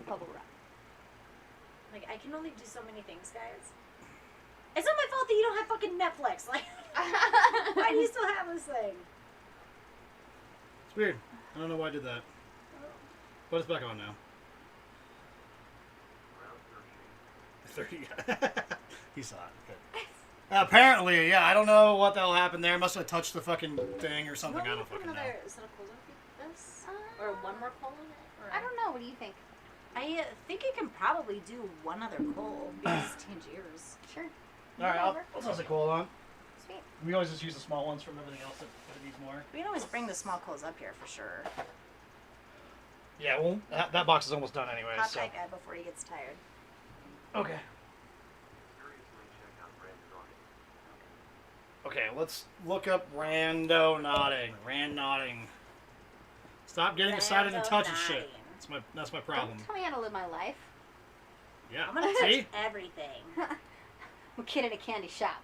bubble wrap. Like, I can only do so many things, guys. It's not my fault that you don't have fucking Netflix. Like, why do you still have this thing? It's weird. I don't know why I did that. But it's back on now. 30. He saw it. Good. Apparently, yeah. I don't know what the hell happened there. Must have touched the fucking thing or something. I don't fucking know. Is that a cold off this? Or one more coal in it? Or? I don't know. What do you think? I think you can probably do one other coal because Tangiers. Sure. All right, I'll toss the coal on. Sweet. We always just use the small ones from everything else that needs more. We can always bring the small coals up here for sure. Yeah, well, that box is almost done anyway. Hot So. guy before he gets tired. Okay. Okay, let's look up randonauting. Randonauting. Stop getting excited and touching shit. That's my problem. Don't tell me how to live my life. Yeah. I'm gonna touch everything. I'm a kid in a candy shop.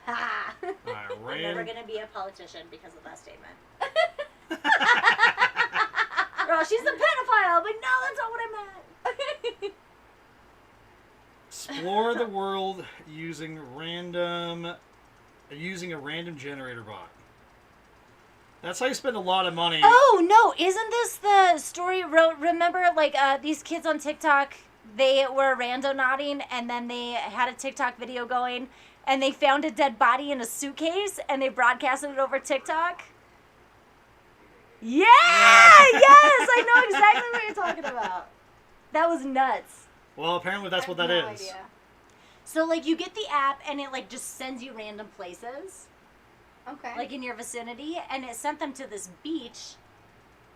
Ha! Alright, I'm never gonna be a politician because of that statement. Girl, she's a pedophile, but no, that's not what I meant. Explore the world using a random generator bot. That's how you spend a lot of money. Oh no! Isn't this the story? Remember, like these kids on TikTok, they were randonauting, and then they had a TikTok video going, and they found a dead body in a suitcase, and they broadcasted it over TikTok. Yeah! Yes! I know exactly what you're talking about. That was nuts. Well, apparently that's what that is. Idea. So, like, you get the app, and it, like, just sends you random places. Okay. Like, in your vicinity. And it sent them to this beach.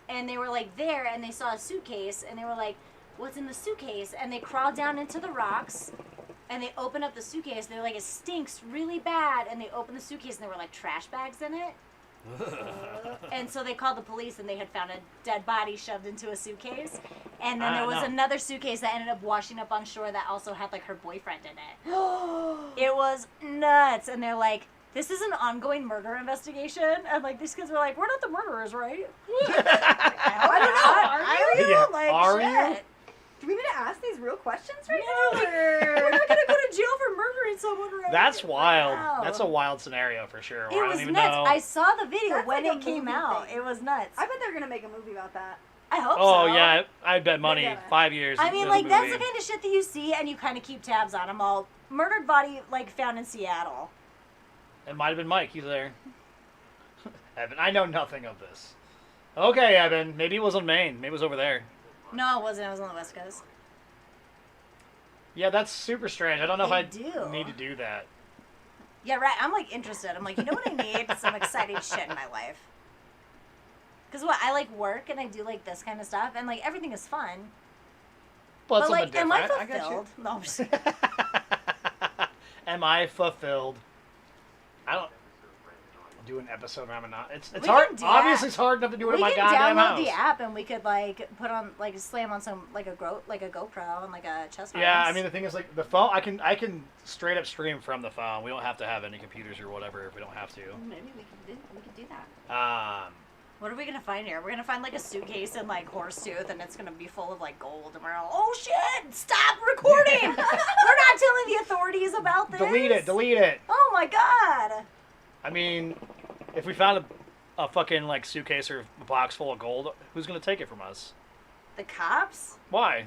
And they were, like, there, and they saw a suitcase. And they were like, what's in the suitcase? And they crawled down into the rocks. And they opened up the suitcase. They were like, it stinks really bad. And they opened the suitcase, and there were, like, trash bags in it. And so they called the police, and they had found a dead body shoved into a suitcase. And then there was another suitcase that ended up washing up on shore that also had like her boyfriend in it. It was nuts. And they're like, this is an ongoing murder investigation. And like these kids were like, we're not the murderers, right? I don't know. Are you? Yeah, Like, are shit. you? Do we need to ask these real questions right No, now? we're not gonna go to jail for murdering someone, right? That's wild. Wow. That's a wild scenario for sure. It I was don't even nuts. know. I saw the video That's when like a it came movie out. thing. It was nuts. I bet they're gonna make a movie about that. I hope so. Oh yeah, I'd bet money. Yeah. 5 years. I mean, of like, the that's movie. the kind of shit that you see and you kind of keep tabs on them all. Murdered body, like, found in Seattle. It might have been Mike. He's there. Evan, I know nothing of this. Okay, Evan. Maybe it was on Maine. Maybe it was over there. No, it wasn't. It was on the West Coast. Yeah, that's super strange. I don't know if They I do. need to do that. Yeah, right. I'm, like, interested. I'm like, you know what I need? Some exciting shit in my life. Because what? I, like, work and I do, like, this kind of stuff. And, like, everything is fun. Well, But, something like, different. am I I got you. fulfilled? No, I'm just Am I fulfilled? I don't do an episode where I'm not. It's We hard. can do Obviously, that. it's hard enough to do it we in my can goddamn download house. the app and we could, like, put on, like, slam on some, like a GoPro and, like, a chest Yeah, harness. I mean the thing is like the phone. I can straight up stream from the phone. We don't have to have any computers or whatever if we don't have to. Maybe we could do that. What are we gonna find here? We're gonna find like a suitcase in like Horsetooth, and it's gonna be full of like gold. And we're all, oh shit! Stop recording! We're not telling the authorities about this. Delete it. Delete it. Oh my god! I mean, if we found a fucking like suitcase or a box full of gold, who's gonna take it from us? The cops? Why?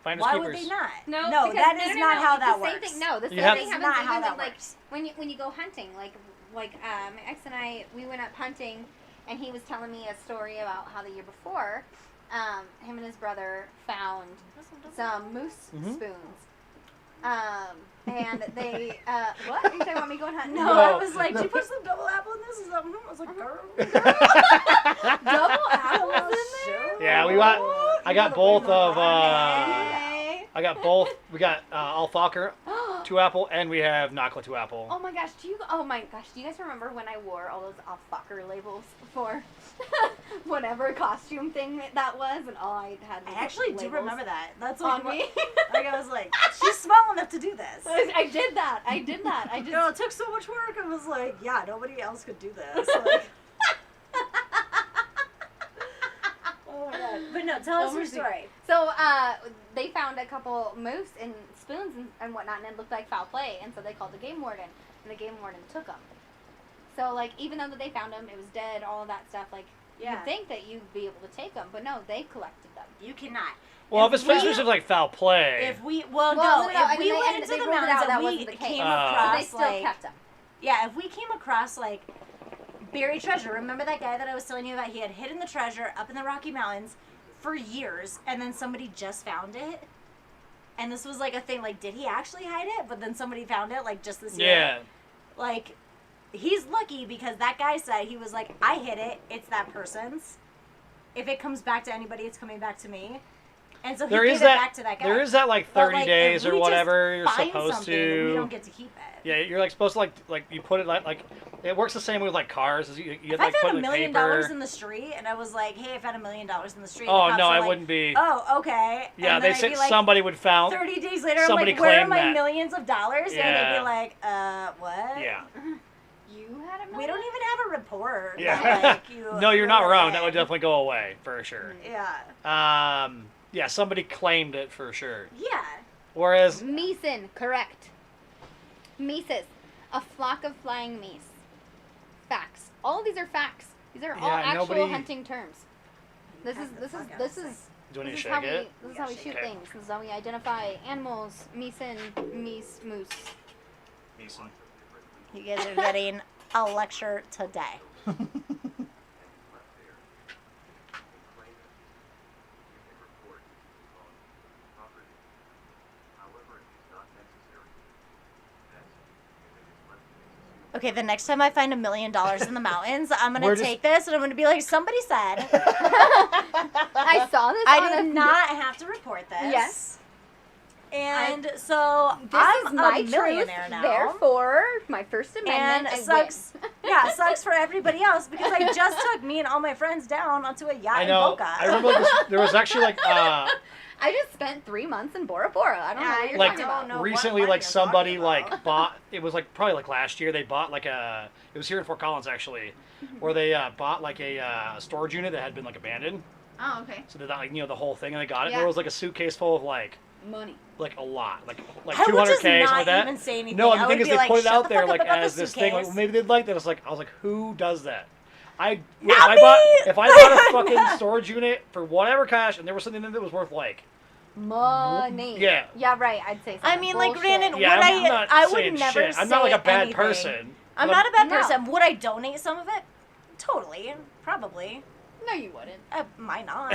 Finders Why keepers. would they not? No, no, because, that is not how it's that the works. Same thing. No, the You same have- thing That's happens not how even that with, like, works. when you go hunting. Like my ex and I, we went up hunting, and he was telling me a story about how the year before, him and his brother found some moose Mhm. spoons. And they, what? You say want me going hunting? No, I was like, did you put some double apple in this? Is that, I was like, girl. Double apples in there? Yeah, we got. I got both of. Hey. I got both. We got Alfacher 2 apple, and we have Nakla 2 apple. Oh my gosh, do you guys remember when I wore all those off-fucker labels for whatever costume thing that was, and all I had was I actually do labels remember that. That's on like, me? like I was like, she's small enough to do this. I did that. I just... No, it took so much work. I was like, yeah, nobody else could do this. Like, oh my god. But no, tell us Oh, your mercy. story. So they found a couple moose and spoons and whatnot, and it looked like foul play, and so they called the game warden, and the game warden took them. So like, even though that they found them, it was dead, all of that stuff. Like, Yeah. you'd think that you'd be able to take them, but no, they collected them. You cannot. Well, if it's suspicious of like foul play. If we, Well, no, no, if I we mean, went and into they the ruled it out mountains that and we wasn't the case. came So across they still like, kept them. yeah, if we came across like buried treasure, remember that guy that I was telling you about? He had hidden the treasure up in the Rocky Mountains for years, and then somebody just found it. And this was like a thing, like, did he actually hide it? But then somebody found it, like, just this year. yeah. Like, he's lucky because that guy said, he was like, I hid it, it's that person's. If it comes back to anybody, it's coming back to me. And so he There gave is it that. back to that guy. There is that like But, 30 like, if days we or just whatever you're find supposed something, to. we don't get to keep it. Yeah, you're like supposed to like you put it like it works the same way with like cars. Is you If like I put found it $1 in million paper. in the street and I was like, hey, I found $1 million in the street. Oh and the no, cops are I like, wouldn't be. Oh, okay. Yeah, and they then I'd said be like, somebody would found. 30 days later, I'm somebody like, where are claimed my that. millions of dollars? And they'd Yeah. be like, what? Yeah. You had a We don't even have a report. Yeah. that, like, you No, you're not threw wrong. in. That would definitely go away for sure. Yeah. Yeah, somebody claimed it for sure. Yeah. Whereas, Meeson, correct. Meeses, a flock of flying meese. Facts. All of these are facts. These are all Yeah, actual nobody- hunting terms. This is Pass the fuck out this of is do we need this to is how shake we it? this is Yeah, how we shake shoot it. things. This is how we identify animals. Meeson, meese, moose. Mason. You guys are getting a lecture today. Okay, the next time I find $1 million in the mountains, I'm We're gonna just- take this and I'm gonna be like, somebody said I saw this. I on did a- not have to report this. Yes. And so This I'm is my a millionaire truth, now. Therefore, my First Amendment. And I sucks. win. Yeah, it sucks for everybody else because I just took me and all my friends down onto a yacht I in know. Boca. I remember there was actually like I just spent 3 months in Bora Bora. I don't know what you're Like, talking about. know what recently money like you're somebody talking about. like bought it was like probably like last year they bought like a it was here in Fort Collins actually where they bought like a storage unit that had been like abandoned, Oh, okay. so they got like the whole thing and they got it. Yeah. There was like a suitcase full of like Money. a lot like I would 200K just something not like that. even say anything. No, and I the would thing is be they like, put it "Shut out the there fuck like up about as the this thing like suitcase." maybe they'd like that. I was like who does that? Not If I bought a me! fucking storage unit for whatever cash and there was something in it that was worth like Money. Yeah. Yeah, right. I'd say something. I mean, like, Bullshit. granted, yeah, Would I'm not I would saying never shit. I'm not like a say bad anything. person. I'm but not a bad No. person. Would I donate some of it? Totally. Probably. No, you wouldn't. Might not.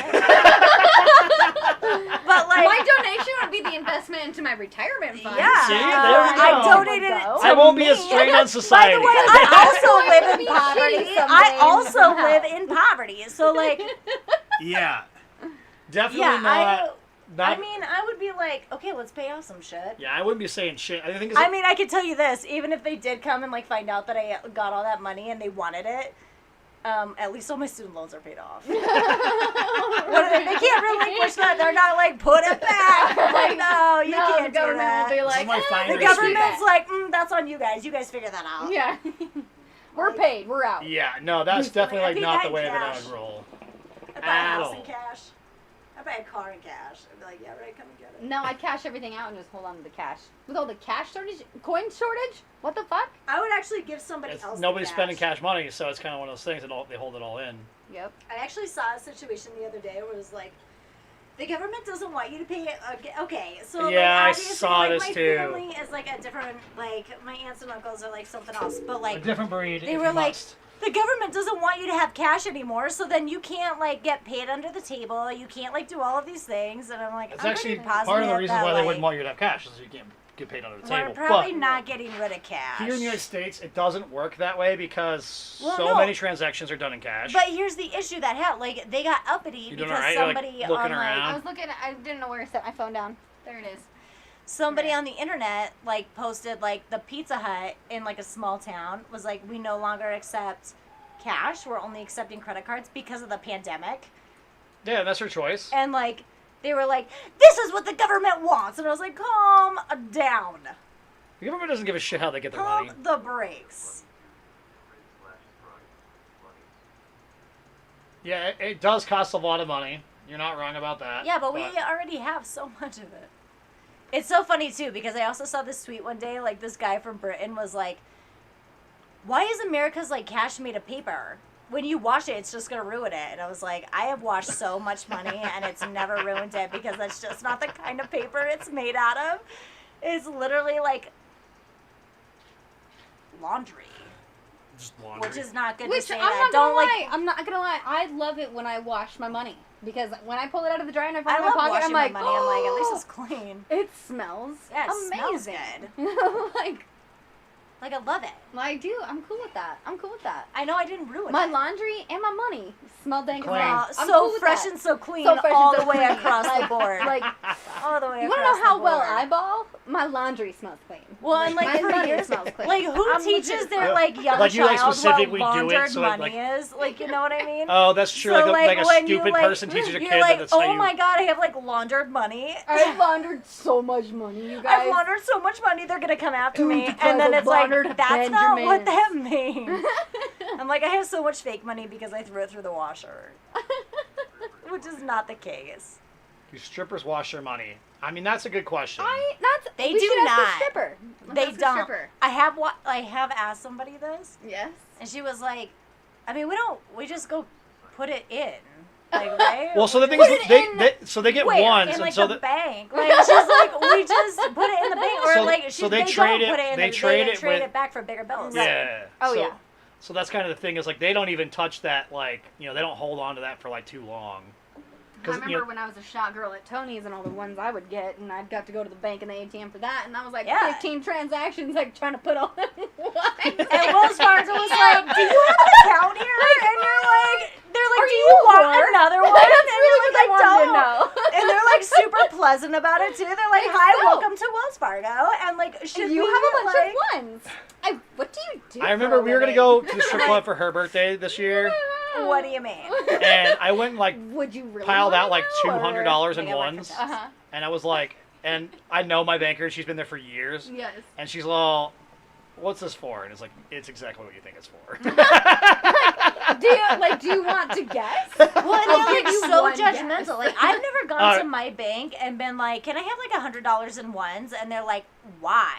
But like, My donation would be the investment into my retirement fund. yeah, See, there we go. I donated it to I won't be a me. strain on By society. the way, I also I live would in be poverty. shitty someday I in also the live house. in poverty. So like, Yeah. Definitely yeah, not. I mean, I would be like, okay, let's pay off some shit. Yeah, I wouldn't be saying shit. I think it's I mean, I could tell you this: even if they did come and like find out that I got all that money and they wanted it, at least all my student loans are paid off. They can't relinquish that. They're not like put it back. I'm like, no, you No, can't the do government that. will be This is like, my "Eh, final The we should do government's that." like, that's on you guys. You guys figure that out. Yeah. We're paid. We're out. yeah, no, that's definitely I like think not I the way that I cash. would roll. I buy a At house all. in cash. I buy a car in cash. I'd be like, yeah, right, come and get it. No, I'd cash everything out and just hold on to the cash. With all the cash shortage, coin shortage? What the fuck? I would actually give somebody It's, else the nobody's cash. spending cash money, so it's kind of one of those things that they hold it all in. Yep. I actually saw a situation the other day where it was like, the government doesn't want you to pay. Okay, so Yeah, I like, obviously, saw like, this my too. family is like a different, like my aunts and uncles are like something else, but like different breed. they were like, the government doesn't want you to have cash anymore, so then you can't like get paid under the table. You can't like do all of these things, and I'm like, it's I'm actually pretty part of the positive reason that, why they like, wouldn't want you to have cash, is you can't get paid under the we're table. probably But not getting rid of cash. here in the United States, it doesn't work that way because Well, so no. many transactions are done in cash. But here's the issue that had like they got uppity You doing because all right? You're, like, somebody looking on around? I was looking at, I didn't know where to set my phone down. There it is. somebody Yeah. on the internet like posted like the Pizza Hut in like a small town was like, we no longer accept cash, we're only accepting credit cards because of the pandemic. Yeah, that's her choice. And like they were like, this is what the government wants, and I was like, calm down, The government doesn't give a shit how they get their pump money. the brakes. Yeah, it does cost a lot of money. You're not wrong about that. Yeah, but we already have so much of it. It's so funny, too, because I also saw this tweet one day, like, this guy from Britain was like, why is America's, like, cash made of paper? When you wash it, it's just going to ruin it. And I was like, I have washed so much money, and it's never ruined it, because that's just not the kind of paper it's made out of. It's literally, like, laundry. Just laundry. Which is not good Which to say I'm that. not gonna Don't, lie. like... I'm not gonna lie. I love it when I wash my money because when I pull it out of the dryer and I put it I in my love pocket, washing I'm like, my money. I'm like, at least it's clean. it smells Yeah, it amazing. smells good. like Like, I love it. I do. I'm cool with that. I'm cool with that. I know I didn't ruin My it. laundry and my money smell dang Clean. well. I'm So cool with fresh that. and so clean So fresh all and the so way clean. across the board. Like, all the way you across wanna know how the well board. I ball? My laundry smells clean. Well, and like my for money years, smells clean. like who I'm teaches legit- their like young Like, you, like, child specifically what do it, laundered so it, money like- is? Like, you know what I mean? Oh, that's true. So, like a when you, stupid like, person teaches a you're kid like, that that's how oh you... my god, I have like laundered money. I've laundered so much money, you guys. I've laundered so much money, they're gonna come after me. Dude, And then I've it's like, laundered that's not what that Benjamins. means. I'm like, I have so much fake money because I threw it through the washer. Which is not the case. Do strippers wash their money? I mean, that's a good question. They we do should ask not. the stripper. Let's They ask the don't. stripper. I have asked somebody this, Yes. and she was like, I mean, we just go put it in. Like, right? Well, so the thing Put is, it they, in- they so they get Where? ones, in like and so the the, bank. Like, she's like, we just put it in the bank, or So- like, so they they trade don't it- put it in. they the, trade they it trade with- it back for bigger bills. yeah. Oh, so, yeah. So that's kind of the thing is like they don't even touch that, like, you know, they don't hold on to that for like too long. I 'Cause, remember you know, when I was a shot girl at Tony's and all the ones I would get, and I'd have to go to the bank and the ATM for that, and I was like Yeah. 15 transactions, like trying to put all them in one. And Wells Fargo was like, do you have an account here? And you're like, they're like, Are do you you want poor? another one? That's And really you're what like, I wanted to don't. know. And they're like super pleasant about it too. They're like, Like, hi, so. welcome to Wells Fargo. And like, should you we, have a bunch like, of ones. What do you do? I for remember a we were gonna living? go to the strip club for her birthday this year, What do you mean? and I went and like Would you really piled out like $200 $200 in Make it work for ones, Tessa. Uh-huh. and I was like, and I know my banker, she's been there for years, Yes. and she's all, what's this for? And it's like, it's exactly what you think it's for. Do you want to guess? Well, and I'll they're give like you so one judgmental. guess. Like, I've never gone Alright. to my bank and been like, can I have like $100 in ones? And they're like, why?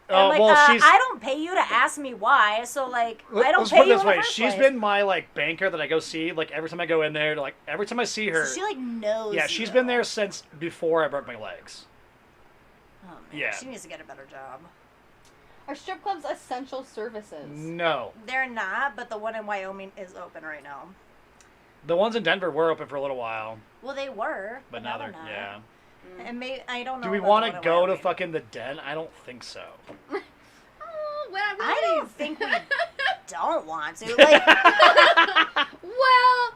And Oh, I'm like, well, she's- I don't pay you to ask me why, so like, I don't Let's pay put it you this in the way. first She's place. been my like banker that I go see. Like every time I go in there, like every time I see her. So she like knows. Yeah, she's you. been there since before I broke my legs. Oh man, Yeah. she needs to get a better job. Are strip clubs essential services? No. They're not, but the one in Wyoming is open right now. The ones in Denver were open for a little while, Well, they were, but now they're, not. yeah. And I don't know. Do we about want the to one in go to Wyoming. fucking the den? I don't think so. Oh, well, I really? don't think we don't want to. Like, Well.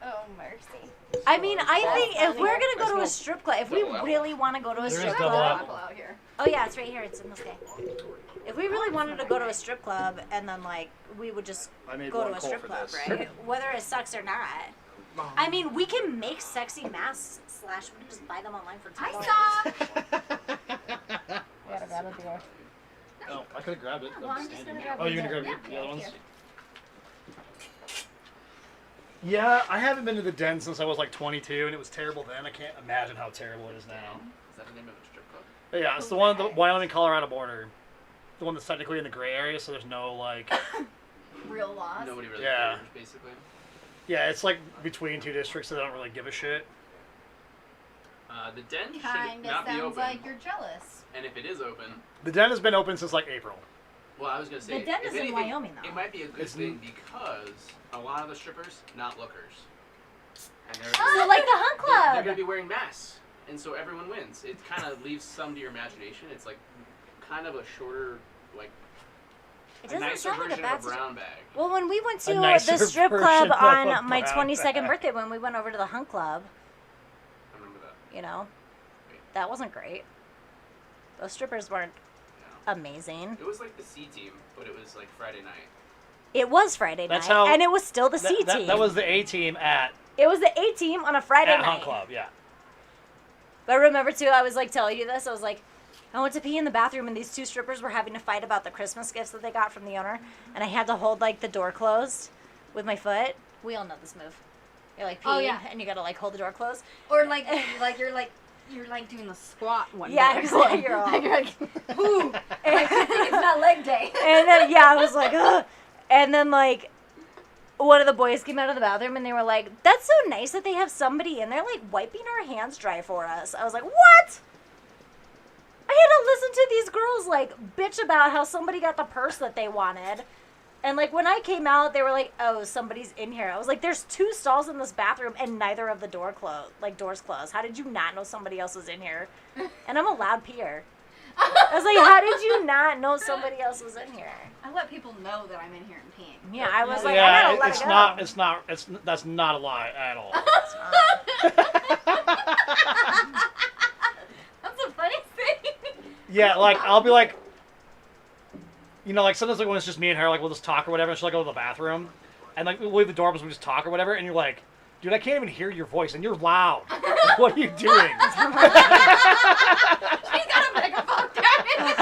Oh, mercy. I mean, I That's think if funny. we're gonna go to a strip club, if we really want to go to a There is strip double club, apple. out here. oh yeah, it's right here. It's in this guy. If we really wanted to go to a strip club, and then like we would just I made go one to a call strip for club, this. right? Whether it sucks or not. I mean, we can make sexy masks / we can just buy them online for $10. I saw. Gotta grab a beer. Oh, I could have grabbed it. Well, I'm just gonna grab Oh, you're the- gonna grab the yeah, other ones? here. Yeah, I haven't been to the den since I was like 22, and it was terrible then. I can't imagine how terrible it is now. Is that the name of the strip club? But yeah, it's the one at the Wyoming-Colorado border. The one that's technically in the gray area, so there's no like. Real laws. Nobody really Yeah. cares, basically. Yeah, it's like between two districts, so they don't really give a shit. The den should Kinda not be sounds open. like you're jealous. And if it is open, The den has been open since like April. well, I was gonna say The den if is in anything, Wyoming, though. It might be a good It's thing because a lot of the strippers not lookers, and they're So like the Hunt they're Club. gonna be wearing masks, and so everyone wins. It kind of leaves some to your imagination. It's like kind of a shorter, like It a doesn't nicer sound like a version bad of a brown bag. Well, when we went A to nicer the strip version club of a on my brown 22nd bag. birthday, when we went over to the Hunt Club, I remember that. you know, that wasn't great. Those strippers weren't Yeah. amazing. It was like the C team, but it was like Friday night. It was Friday That's night, how- and it was still the C team. That was the A team at It was the A team on a Friday night. Hunt Club, yeah. But I remember too, I was like telling you this. I was like, I went to pee in the bathroom, and these two strippers were having a fight about the Christmas gifts that they got from the owner, and I had to hold, like, the door closed with my foot. We all know this move. You're, like, peeing, Oh, yeah. and you gotta, like, hold the door closed. Or you're like doing the squat one. Yeah, day. exactly. You're all... You're like, ooh, and, it's not leg day. and then, yeah, I was like, ugh. And then, like, one of the boys came out of the bathroom, and they were like, that's so nice that they have somebody in there, like, wiping our hands dry for us. I was like, what? I had to listen to these girls, like, bitch about how somebody got the purse that they wanted. And, like, when I came out, they were like, oh, somebody's in here. I was like, there's 2 stalls in this bathroom, and neither of the doors closed. How did you not know somebody else was in here? And I'm a loud peer. I was like, how did you not know somebody else was in here? I let people know that I'm in here and peeing. Yeah, I was like, I Yeah, gotta let it's it go. that's not a lie at all. That's the funniest thing. Yeah, like, I'll be like, you know, like, sometimes, like, when it's just me and her, like, we'll just talk or whatever, and she'll, like, go to the bathroom, and, like, we'll leave the door open so we just talk or whatever, and you're like, dude, I can't even hear your voice, and you're loud. What are you doing? She's got a megaphone down in there.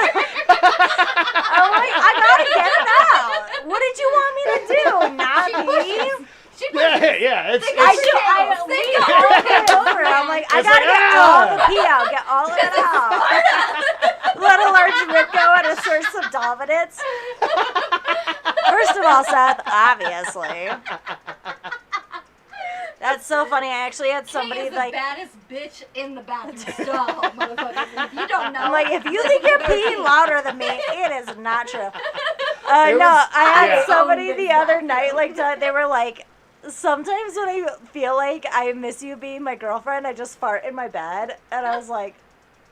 I'm like, I gotta get it out. What did you want me to do? Not pee? She Yeah, it's I lean all the way over. I'm like, I It's gotta like, get ah! all the pee out, get all of it out. Let a large rip go and assert some dominance. First of all, Seth, obviously. That's so funny. I actually had somebody Kay is like. the baddest bitch in the bathroom stall, motherfuckers. If you don't know, I'm like, if you think you're peeing louder than me, it is not true. It No, was- I had yeah. somebody the other night, like, they were like, sometimes when I feel like I miss you being my girlfriend, I just fart in my bed. And I was like,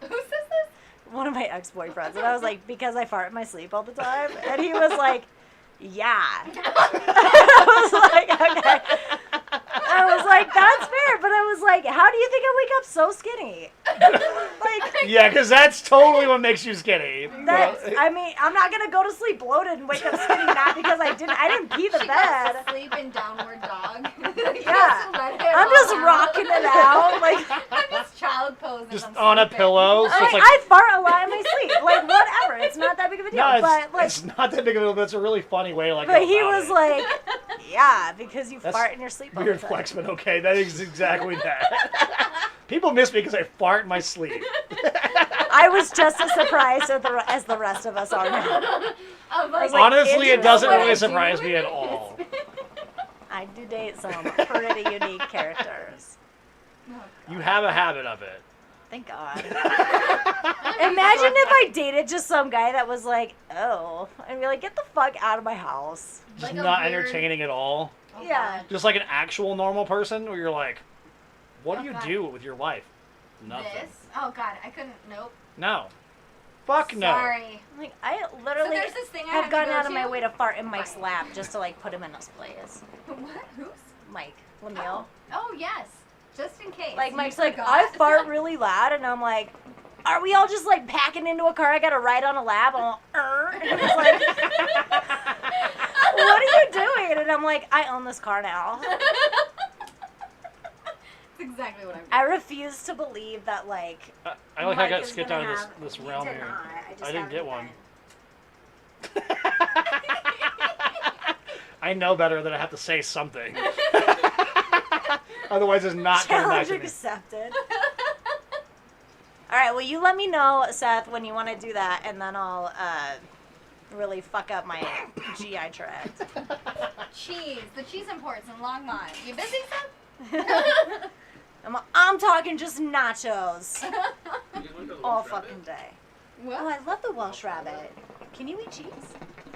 who says this? one of my ex-boyfriends. And I was like, because I fart in my sleep all the time. And he was like, yeah. I was like, okay. I was like, that's fair. But I was like, how do you think I wake up so skinny? Like, Yeah, because that's totally what makes you skinny. I mean, I'm not gonna go to sleep bloated and wake up skinny, not because I didn't pee the She bed. goes to sleep in downward dog. Yeah. I'm just rocking it out, like I'm just child posing. Just I'm on a sleeping. pillow. So I, it's like, I fart a lot in my sleep. Like, whatever. It's not that big of a deal. no, but like, it's not that big of a deal, but it's a really funny way to, like, but go he about was it. like, yeah, because you That's fart in your sleep all the Weird time. flex, but okay, that is exactly that. People miss me because I fart in my sleep. I was just as surprised as the rest of us are now. I was like, like, Honestly, it it's doesn't what really I surprise do. me at all. I do date some pretty unique characters. You have a habit of it. Thank God. Imagine if I dated just some guy that was like, oh, I'd be like, get the fuck out of my house. Just Like a not weird- entertaining at all. Oh, Yeah. God. Just like an actual normal person where you're like, what do Oh, you God. do with your life? Nothing. This? Oh God, I couldn't. Nope. No. Fuck no. Sorry. Like, I So literally there's this thing I have have gone to go out of my to. way to fart in Mike's lap just to, like, put him in his place. What? Who's? Mike Lemieux. Oh yes. Just in case. Like, You Mike's like, forgot. I fart really loud, and I'm like, are we all just, like, packing into a car? I got to ride on a lap. I'm like, and he's like, what are you doing? And I'm like, I own this car now. That's exactly what I'm doing. I refuse to believe that, like, I like how I Mike got is skipped gonna out of have- this he realm did here. not. just I didn't get haven't one. been. I know better that I have to say something. Otherwise, it's not coming back Challenge to me. accepted. All right, well, you let me know, Seth, when you want to do that, and then I'll really fuck up my GI tract. Cheese. The cheese imports in Longmont. You busy, Sam? I'm talking just nachos You guys wanna go to the all Welsh Rabbit? fucking day. What? Oh, I love the Welsh Rabbit. Can you eat cheese?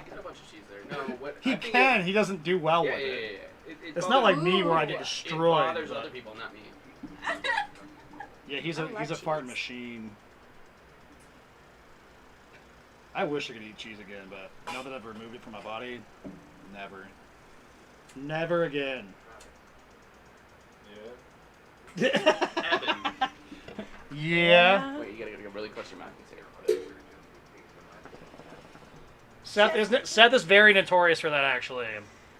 Got a bunch of cheese there. No, what? He I think can. He doesn't do well Yeah, with yeah, it. yeah, yeah. It's not like me where I Yeah, get It destroyed. bothers but- other people, not me. Yeah, he's I a love fart cheese. machine. I wish I could eat cheese again, but now that I've removed it from my body, never. Never again. Yeah. Yeah. Wait, you gotta go really close to your mouth and say it. Seth is very notorious for that, actually.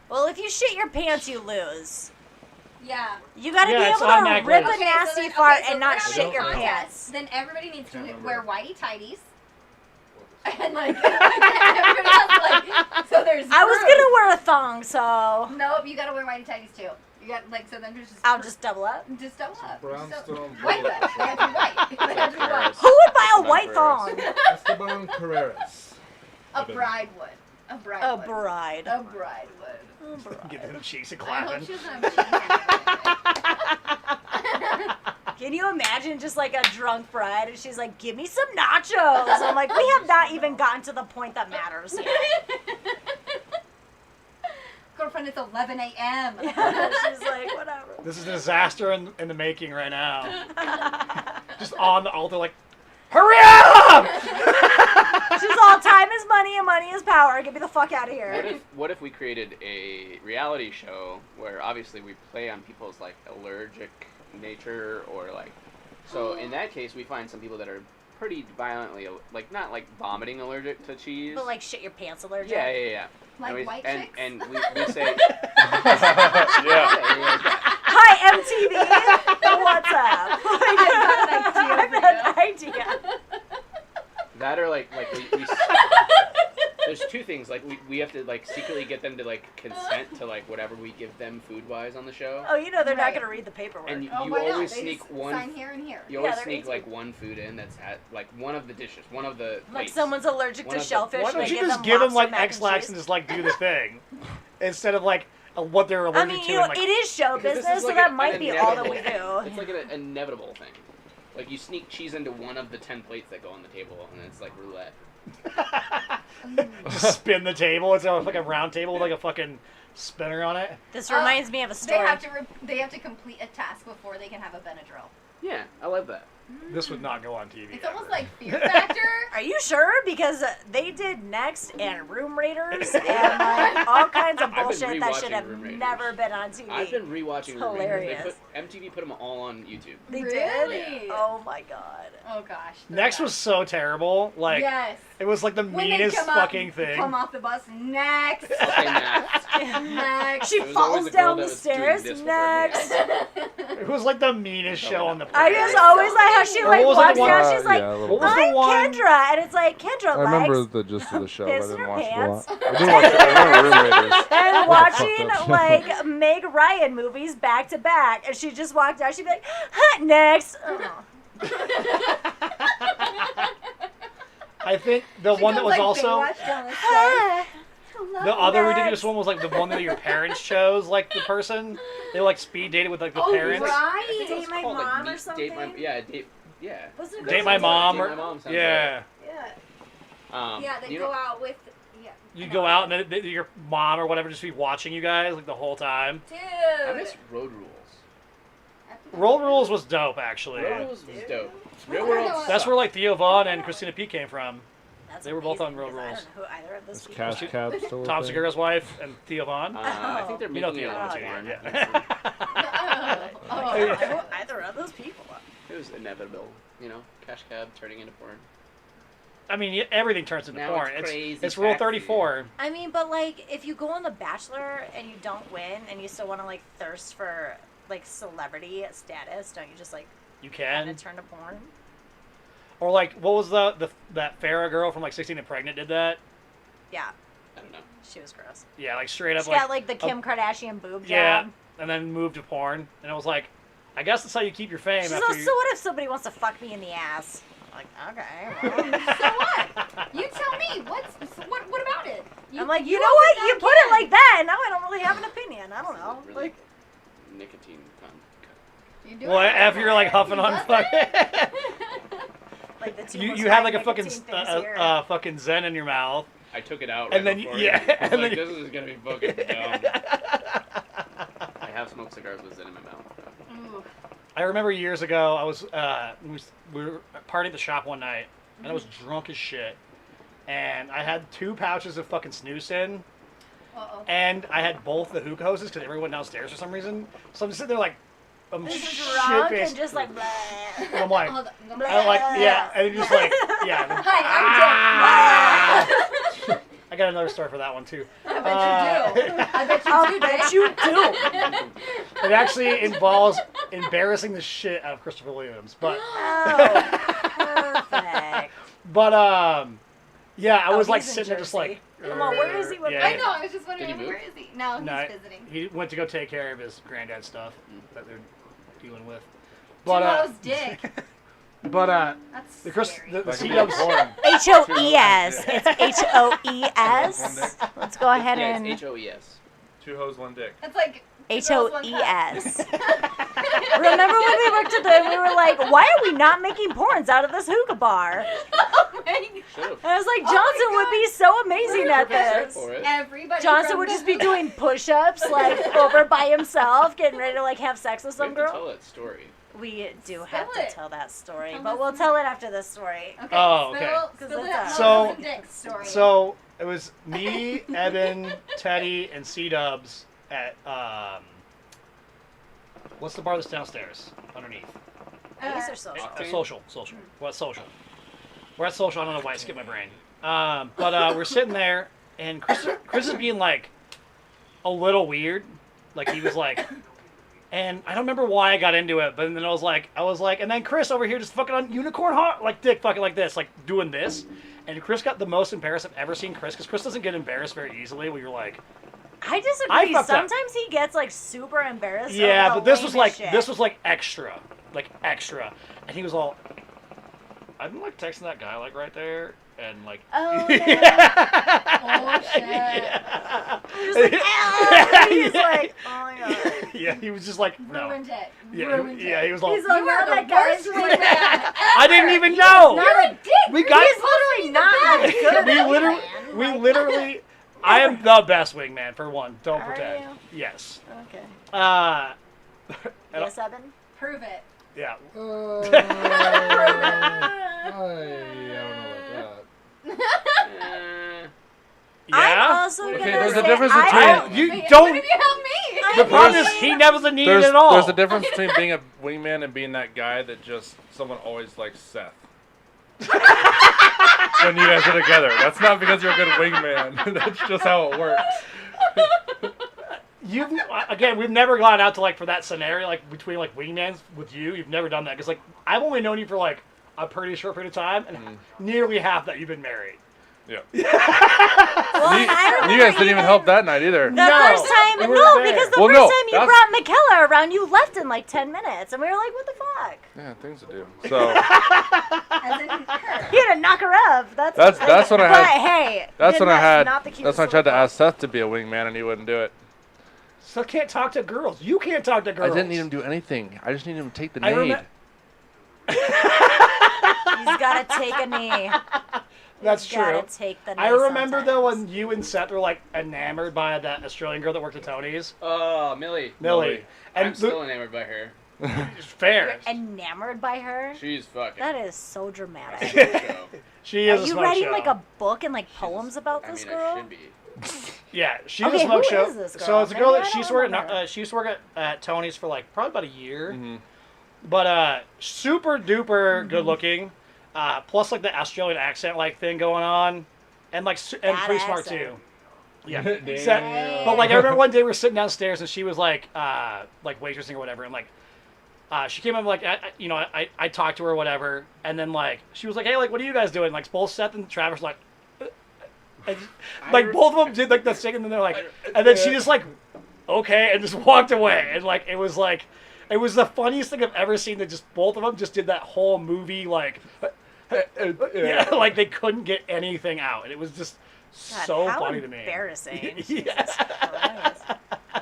Well, if you shit your pants, you lose. Yeah. You gotta Yeah, be it's able to automatically. rip a Okay, so nasty then- fart okay, so and if we're not having shit a your contest, pants. Then everybody needs to Can't remember. wear whitey tighties And like everybody else like, so there's. I was groups. gonna wear a thong, so Nope, you gotta wear whitey tighties too. You got like so then there's just. I'll just double up. Just double up. Brownstone White. They Brothers. have to be white. They have to be white. Who would buy a Esteban white Carreras. thong? Esteban Carreras. A bride would. A bride A would. bride. A bride would. Give them the cheeks and I hope clapping. she doesn't have cheese. Can you imagine just like a drunk bride and she's like, give me some nachos? I'm like, we have not even gotten to the point that matters yet. Girlfriend, it's 11 a.m. She's like, whatever. This is a disaster in the making right now. Just on the altar, like, hurry up! She's all, time is money and money is power. Get me the fuck out of here. What if we created a reality show where obviously we play on people's like allergic nature or like, so in that case we find some people that are pretty violently like not like vomiting allergic to cheese. But like shit your pants allergic. Yeah. Like and we, white and, chicks? and we say Yeah. Hi, MTV. What's up? I've got an idea for I've got an idea. that or like we there's two things like we have to like secretly get them to like consent to like whatever we give them food wise on the show. Oh, you know they're not Right. going to read the paperwork. And you Oh, why always not? They sneak just one. sign here and here. You Yeah, always they're sneak 18. like one food in that's at like one of the dishes, one of the like plates. someone's allergic One to of the- shellfish. Why and don't they you give just them give them lobster like mac and X-Lax cheese? and just like do the thing? Instead of like what they're I allergic mean, to. you know, and, like, it is show Because this business, is so like that an might be all that we inevitable- do. It's like an inevitable thing. Like you sneak cheese into one of the 10 plates that go on the table, and it's like roulette. just spin the table. It's like a round table with like a fucking spinner on it. This reminds me of a They story. have to complete a task before they can have a Benadryl. Yeah, I love that. This would not go on TV. It's almost ever. like Fear Factor. Are you sure? Because they did Next and Room Raiders and like all kinds of I've been bullshit that should rewatching have Room Raiders. never been on TV. I've been rewatching It's Room Raiders. hilarious. MTV put them all on YouTube. They Really? did? Oh my god. Oh gosh. Next was so terrible. Like yes. it was like the When they meanest come fucking up, thing. Come off the bus. Next. Okay, Matt. Next. She There was always falls a girl down that the was doing stairs. this with her Next. It was like the meanest show on the I planet. just always like how she Or like what was it, walks the one- down. She's like, yeah, a little What was bit. the I'm one- Kendra, and it's like Kendra I remember likes the gist of the show. I piss in didn't her watch it a pants. lot. I did watch it. I remember Room Raiders. and watching fucked up. like Meg Ryan movies back to back, and she just walked out. She'd be like, "Huh, next." Oh. I think the one that was also Ah. the other Next. ridiculous one was like the one that your parents chose, like the person they like speed dated with like the Oh, parents. right. I think it was Date My called, Mom Meet- or something? Yeah. Wasn't it Date called my something? mom Date or My Mom sounds yeah. Yeah. Yeah, they you go know- out with. Yeah. You go out and then your mom or whatever just be watching you guys like the whole time. Dude. I miss Road Rules. Roll Rules was dope actually. Road Rules was dope. Real I World. know. That's where like Theo Vaughn and Christina P came from. That's They were both on amazing, Road because I Rules. don't know who either of those Is people Cash are. Cab still a Tom thing? Segura's wife and Theo Vaughn. I think they're You know making Theo it Vaughn into too, porn. yeah. Oh. I don't know either of those people. It was inevitable, you know. Cash Cab turning into porn. I mean, everything turns into Now porn. it's crazy It's Rule taxi. 34. I mean, but like, if you go on The Bachelor and you don't win, and you still want to like thirst for like celebrity status, don't you just like You kind can. of turn to porn? Or like, what was that Farrah girl from like 16 and Pregnant did that? Yeah, I don't know. she was gross. Yeah, like straight up She like got like the Kim Kardashian boob job. yeah, and then moved to porn, and it was like, I guess that's how you keep your fame. She's after like, you... so what if somebody wants to fuck me in the ass? I'm like, okay, well. So what? You tell me. What about it? I'm like, you know what? You put it like that, and now I don't really have an opinion. I don't know. Really Like, nicotine. You do Well, it. after you're like huffing on Does fucking, like the two you most had like a high fucking nicotine things here. fucking Zen in your mouth. I took it out. And right then before yeah, I was and like, then this is gonna be fucking dumb. I have smoked cigars with Zen in my mouth. Ooh. I remember years ago, I was we were partying at the shop one night, and I was drunk as shit, and I had 2 pouches of fucking snooze in, Uh-oh. and I had both the hookah hoses because everyone went downstairs for some reason. So I'm just sitting there like, I'm This is shit drunk faced, and just like, bleh. and I'm like, Hold on. I like yeah, and just like yeah. Hi, Ah! I got another story for that one too. I bet you do. I bet you I'll do, bet Dick. you do. It actually involves embarrassing the shit out of Christopher Williams, but Oh, perfect. but Yeah, I Oh, was like he's in sitting there just like. Jersey. Come on, where is he with Yeah, I know. I was just wondering, Did he where is he? No, he's No, visiting. he went to go take care of his granddad's stuff that they're dealing with. Two O's dick. But That's the Chris, scary. the Like C-dubs. H-O-E-S. It's H-O-E-S. Let's go ahead Yeah, and it's H-O-E-S. 2 hoes, 1 dick. That's like H-O-E-S. Remember when we worked at the, we were like, why are we not making porns out of this hookah bar? Oh my God. Should've. And I was like, Oh my Johnson would be so amazing at Perfect this. set for it. Everybody. Johnson from would the just be hood. doing push-ups, like, over by himself, getting ready to, like, have sex with We some have to girl. tell that story. We do Spill have to it. tell that story, Tell but us we'll some- tell it after this story. Okay. Oh, okay. Spill 'Cause it it's out. So- Moses and Dick's story. So it was me, Evan, Teddy, and C-Dubs at what's the bar that's downstairs underneath? These are social. Octane? Social. We're at social. We're at social. I don't know why I skipped my brain. But we're sitting there, and Chris is being like a little weird. Like he was like, and I don't remember why I got into it, but then I was like, and then Chris over here just fucking on unicorn heart, like dick fucking like this, like doing this. And Chris got the most embarrassed I've ever seen Chris, because Chris doesn't get embarrassed very easily. Where you're like, I disagree. I fucked up. Sometimes he gets like super embarrassed. yeah, over but the this was like lamest shit. extra, and he was all, I've been like texting that guy like right there, and like, Oh, no. Oh, shit. yeah. He was like, "Ah!" He's like, oh my god. Yeah, he was just like, no. Ruined it. Yeah, Ruined yeah, it. he was all. He's like, You no, are the that guy's worst wingman I didn't even know. Not a dick. We got. He's literally not a good we wingman. literally. I am the best wingman for one. Don't Are pretend. you? Yes. Okay. And Yes, Evan? Prove it. yeah. I don't know about Uh, I'm Yeah. also Okay, gonna there's a say difference I between- don't- You Wait, don't. Why did you help me? The problem There's- is he never needed it at all. There's a difference between being a wingman and being that guy that just someone always likes Seth. When you guys are together. That's not because you're a good wingman. That's just how it works. You've again, we've never gone out to like for that scenario, like between like wingmans with you. You've never done that because like I've only known you for like a pretty short period of time, and nearly half that you've been married. Yeah. Well, I You remember guys didn't even help that night either. The No, first time, we no, weren't there. because the Well, first no, time you that's- brought Michaela around, you left in like 10 minutes, and we were like, what the fuck? Yeah, things to do. So As in her. You had to knock her up. That's what I but, had. hey, that's when I had. Not the That's cutest when I tried to little ask Seth to be a wingman, and he wouldn't do it. So can't talk to girls. You can't talk to girls. I didn't need him to do anything. I just needed him to take the I nade. He's got to take a knee. That's He's true. Gotta take the knee I remember though sometimes. when you and Seth were like enamored by that Australian girl that worked at Tony's, oh, Millie. Millie. I'm And still enamored by her. fair. Enamored by her? She's fucking. That is so dramatic. show. She Are is a you smoke writing show. like a book and like poems about I this mean, girl? I should be. Yeah, she's Okay, a smoke who show. is this So girl? it's a girl Maybe that I she used to don't work remember. at. She used to work at Tony's for like probably about a year. Mm-hmm. But super duper good looking. Plus like the Australian accent like thing going on, and like and Bad pretty smart accent. too. Yeah. Damn. So- but like I remember one day we were sitting downstairs and she was like waitressing or whatever, and like she came up like I talked to her or whatever, and then like she was like, hey, like what are you guys doing? Like both Seth and Travis were like. And, like both of them did like the thing, and then they're like, and then she just like, okay, and just walked away, and like it was the funniest thing I've ever seen. That just both of them just did that whole movie like, yeah, like they couldn't get anything out, and it was just God, so how funny to me. embarrassing. Yeah. Jesus Christ.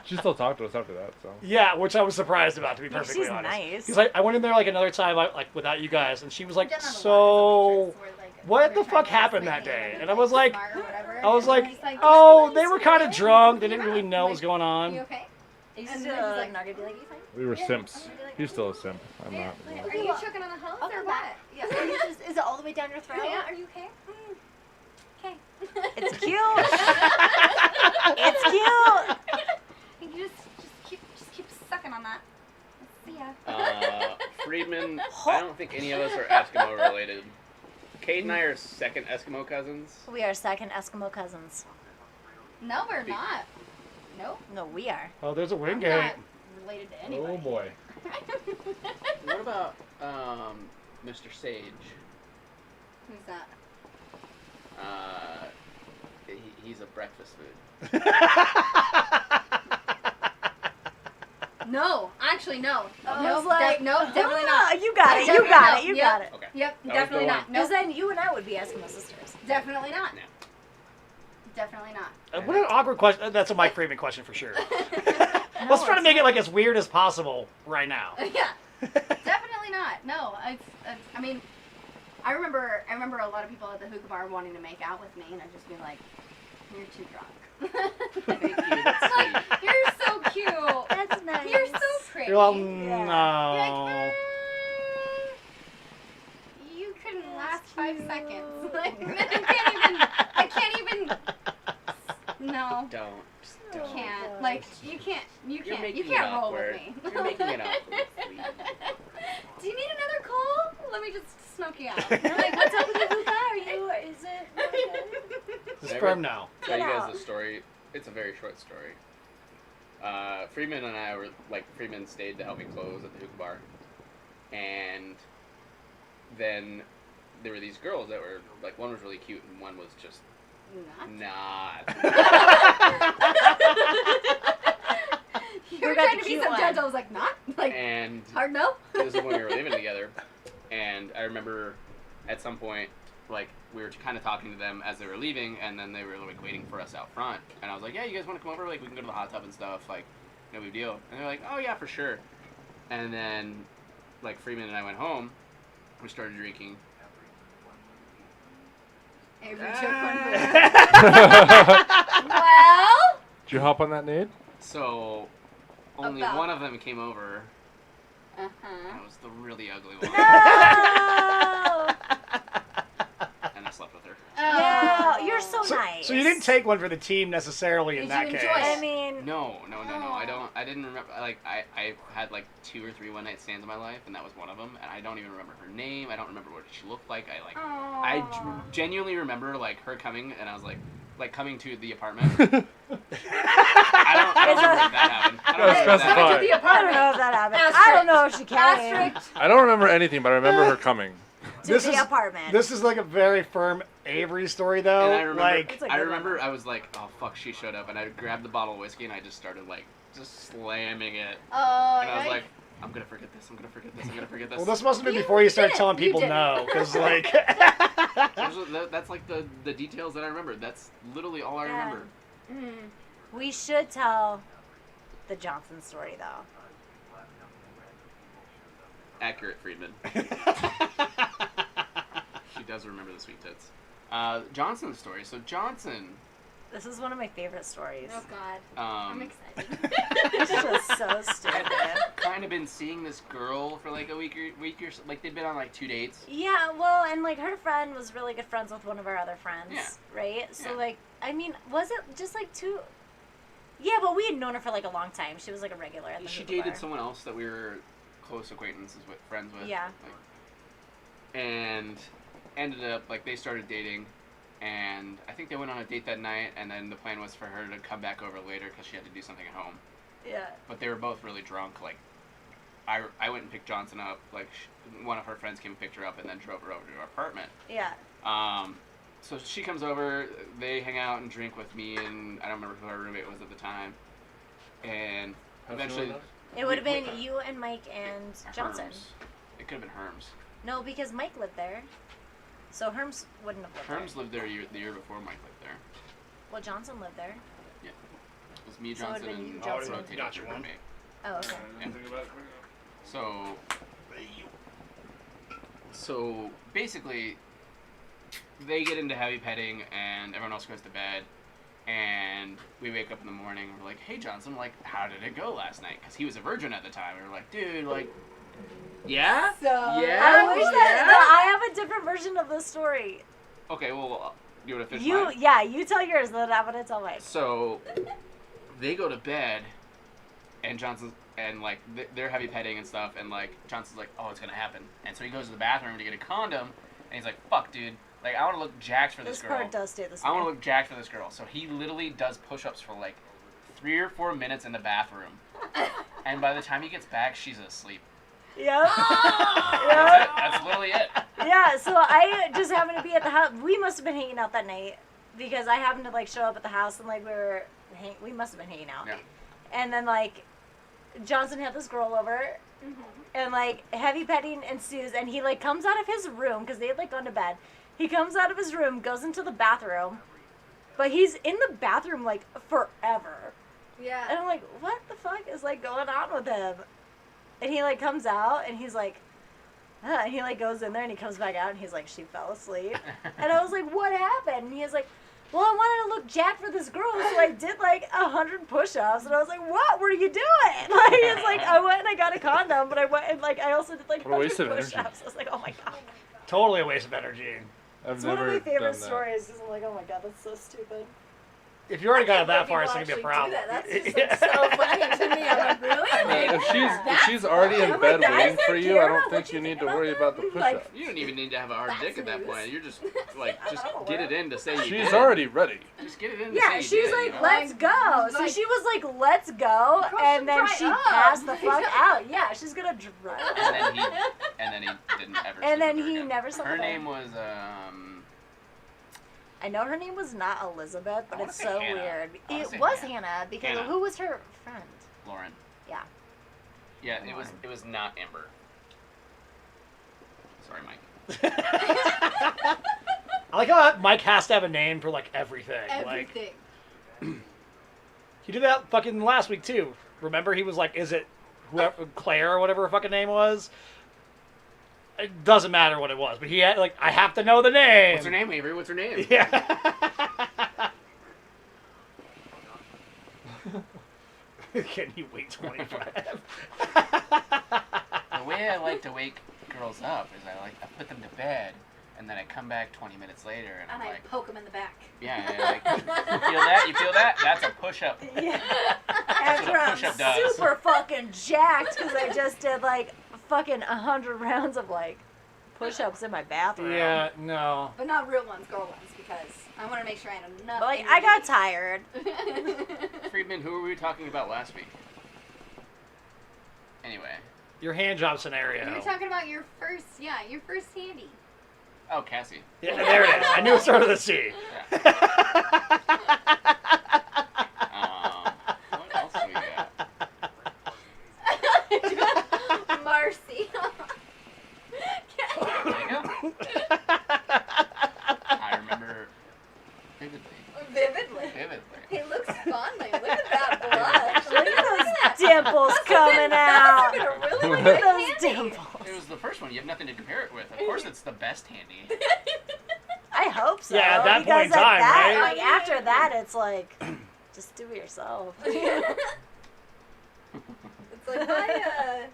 She still talked to us after that, so. Yeah, which I was surprised about, to be Yeah, perfectly she's honest. nice. Because I went in there like another time, like without you guys, and she was like, We've done that a lot as a so. waitress, where, like, What we're the trying fuck to happened explain that day? it, And I was like, smart or whatever, I was and like, he's like, oh, "Just they really were kind of sweet, drunk. They you're didn't really right." know what was Like, going You on. okay? He's And just then he's like, like, "Not gonna be like you fine." We were Yeah, simps. I'm gonna be like, He's still a simp. I'm Yeah, not. like, are you choking on the hose Okay, or what? what? Yeah. Is it all the way down your throat? Yeah, are you okay? Okay. It's cute. It's cute. You just keep sucking on that. See ya. Friedman, I don't think any of us are Eskimo related. Kate and I are second Eskimo cousins. We are second Eskimo cousins. No, we're not. Nope. No, we are. Oh, there's a I'm wing not gate. related to anybody. Oh boy. What about Mr. Sage? Who's that? He's a breakfast food. No, actually no. I No, was like, no, definitely not. You got it. You Definitely got not. it. You Yep. got it. Okay. Yep, That was definitely the not. one. No, Because then you and I would be Eskimo sisters. definitely not. No. Definitely not. What an awkward question. That's a Mike Freeman question for sure. No, Let's try to it's make it not. like as weird as possible right now. Yeah, definitely not. No, I mean, I remember a lot of people at the hookah bar wanting to make out with me, and I'd just be like, "You're too drunk." Thank you. That's sweet. Like, you're so cute. That's nice. You're so pretty. You're all, Yeah. You're no. like, you couldn't last 5 seconds. Like, I can't even. No. Don't. Just Oh, don't. Can't. gosh. Like, you can't You're making it roll awkward. with me. You're making it awkward, sweet. Do you need another call? Let me just smoke you out. You're like, what's up with the hookah? Are you? Is it? It's firm now. Tell you Get guys out. the story. It's a very short story. Freeman and I were Freeman stayed to help me close at the hookah bar, and then there were these girls that were like, one was really cute and one was just not. You Who were got trying the to be cute some one? judge. I was like, not like And hard no. this is when we were living together, and I remember at some point, like, we were kind of talking to them as they were leaving, and then they were like waiting for us out front, and I was like, yeah, you guys want to come over? Like, we can go to the hot tub and stuff, like, no big deal. And they're like, oh yeah, for sure. And then, like, Freeman and I went home, we started drinking. Avery Ah. took one for Well, Did you hop on that nade? So, only About. one of them came over, and uh-huh. it was the really ugly one, No. and I slept with her. Yeah, you're so So, nice. so you didn't take one for the team necessarily in Did that you case. enjoy it? I mean, No, Oh. I didn't remember, like, I had like 2 or 3 one-night stands in my life, and that was one of them, and I don't even remember her name, I don't remember what she looked like, I genuinely remember, like, her coming, and I was like coming to the apartment. I don't remember if that happened. I don't Gotta remember if that specify. happened. the I don't apartment. know if that happened. I Asterisk. don't know if she came Asterisk. I don't remember anything, but I remember her coming. to This the is- apartment. This is like a very firm Avery story, though. And I remember, like, It's a I good remember one. I was like, oh fuck, she showed up, and I grabbed the bottle of whiskey and I just started like just slamming it, Oh, and I was right. like, I'm gonna forget this, I'm gonna forget this, I'm gonna forget this. well, this must have been You before you started did it. telling You people did it. no, because like, That's like the details that I remember. That's literally all I Yeah. remember. Mm. We should tell the Johnson story, though. Accurate, Friedman. She does remember the sweet tits. Johnson's story. So Johnson, This is one of my favorite stories. Oh God, I'm excited. It's just so stupid. kind of been seeing this girl for like a week or so. Like they'd been on like 2 dates. Yeah, well, and like her friend was really good friends with one of our other friends, Yeah. right? So Yeah. like, I mean, was it just like 2? Yeah, but we had known her for like a long time. She was like a regular at the She hookah dated bar. someone else that we were close acquaintances with, friends with. Yeah. Like, and ended up like they started dating, and I think they went on a date that night, and then the plan was for her to come back over later because she had to do something at home. Yeah. But they were both really drunk. Like, I went and picked Johnson up. Like, one of her friends came and picked her up, and then drove her over to her apartment. Yeah. So she comes over. They hang out and drink with me, and I don't remember who our roommate was at the time. And eventually, It would have been you and Mike and Johnson. Herms. It could have been Herms. No, because Mike lived there. So Herms wouldn't have lived Herms there. lived there the year before Mike lived there. Well, Johnson lived there. It was me, So it would've Johnson, been you, and Johnson. rotated Gotcha, with one. roommate. Oh, okay. So basically, they get into heavy petting, and everyone else goes to bed. And we wake up in the morning, and we're like, "Hey, Johnson, like, how did it go last night?" Because he was a virgin at the time. We were like, "Dude, like, yeah, So- yeah." I wish that yeah? I have a different version of the story. Okay, well, you want to finish You, mine? yeah, you tell yours, then I'm gonna tell mine. So they go to bed, and Johnson's and like they're heavy petting and stuff, and like Johnson's like, "Oh, it's gonna happen," and so he goes to the bathroom to get a condom, and he's like, "Fuck, dude, like I want to look jacked for this This girl. part does stay the I same. want to look jacked for this girl." So he literally does push-ups for like 3 or 4 minutes in the bathroom, and by the time he gets back, she's asleep. Yep. That's it. That's literally it. Yeah, so I just happened to be at the house. We must have been hanging out that night because I happened to like show up at the house and like we must have been hanging out. Yeah. And then like Johnson had this girl over and like heavy petting ensues and he like comes out of his room because they had like gone to bed. He comes out of his room, goes into the bathroom, but he's in the bathroom like forever. Yeah. And I'm like, what the fuck is like going on with him? And he like comes out and he's like, and he like goes in there and he comes back out and he's like, she fell asleep. And I was like, what happened? And he was like, well, I wanted to look jacked for this girl, so I did like 100 push-ups. And I was like, what were you doing? Like, it's like, I went and I got a condom, but I went and like, I also did like What a 100 waste of energy. push-ups. I was like, oh my God. Totally a waste of energy. I've It's never one of my favorite done that. stories because I'm like, oh my God, that's so stupid. If you already got it that People far, it's gonna be a actually problem. do that. That's just like, so funny to me. I'm like, really? If she's already in bed waiting for you, I don't think you need to worry about the Like, push-ups. You don't even need to have a hard dick at that That's point. news. You're just like, just Oh, get well. it in to say you She's did. already ready. Just get it in to yeah, say you she's did, like, you know? let's go. So Like- she was like, let's go. Crush And then them she dry up. passed the fuck out. Yeah, she's gonna drive. And then he didn't ever. And sleep then with her he again. never slept Her with her. name was I know her name was not Elizabeth, but I wanna it's say so Hannah. weird. I wanna It say was Hannah. Hannah because Hannah. who was her friend? Lauren. Yeah. Yeah, Lauren. it was not Amber. Sorry, Mike. I like how Mike has to have a name for like everything. Everything. Like he did that fucking last week too. Remember, he was like, "Is it whoever Claire or whatever her fucking name was?" It doesn't matter what it was, but he had like, I have to know the name. What's her name, Avery? What's her name? Yeah. Can you wait 25? The way I like to wake girls up is I put them to bed, and then I come back 20 minutes later, and I'm And I like, poke him in the back. yeah, and like, you feel that? You feel that? That's a push-up. Yeah. what After a I'm push-up does. super fucking jacked because I just did like fucking 100 rounds of like push-ups in my bathroom. Yeah, no. But not real ones, girl ones, because I want to make sure I had enough. But like I got tired. Friedman, who were we talking about last week? Anyway. Your hand job You scenario. were talking about your first handy. Oh, Cassie. Yeah, there it is. I knew it started with a C. What else do we got? Marcy. I remember vividly. Vividly. He looks fondly. Look at that blush. Look at those dimples coming out. That's gonna really Look make at it those handy. dimples. It was the first one. You have nothing to compare it with. Of course, it's the best handy. I hope so. Yeah, at that because point in time, that, right? Like after that, it's like, just do it yourself. It's like,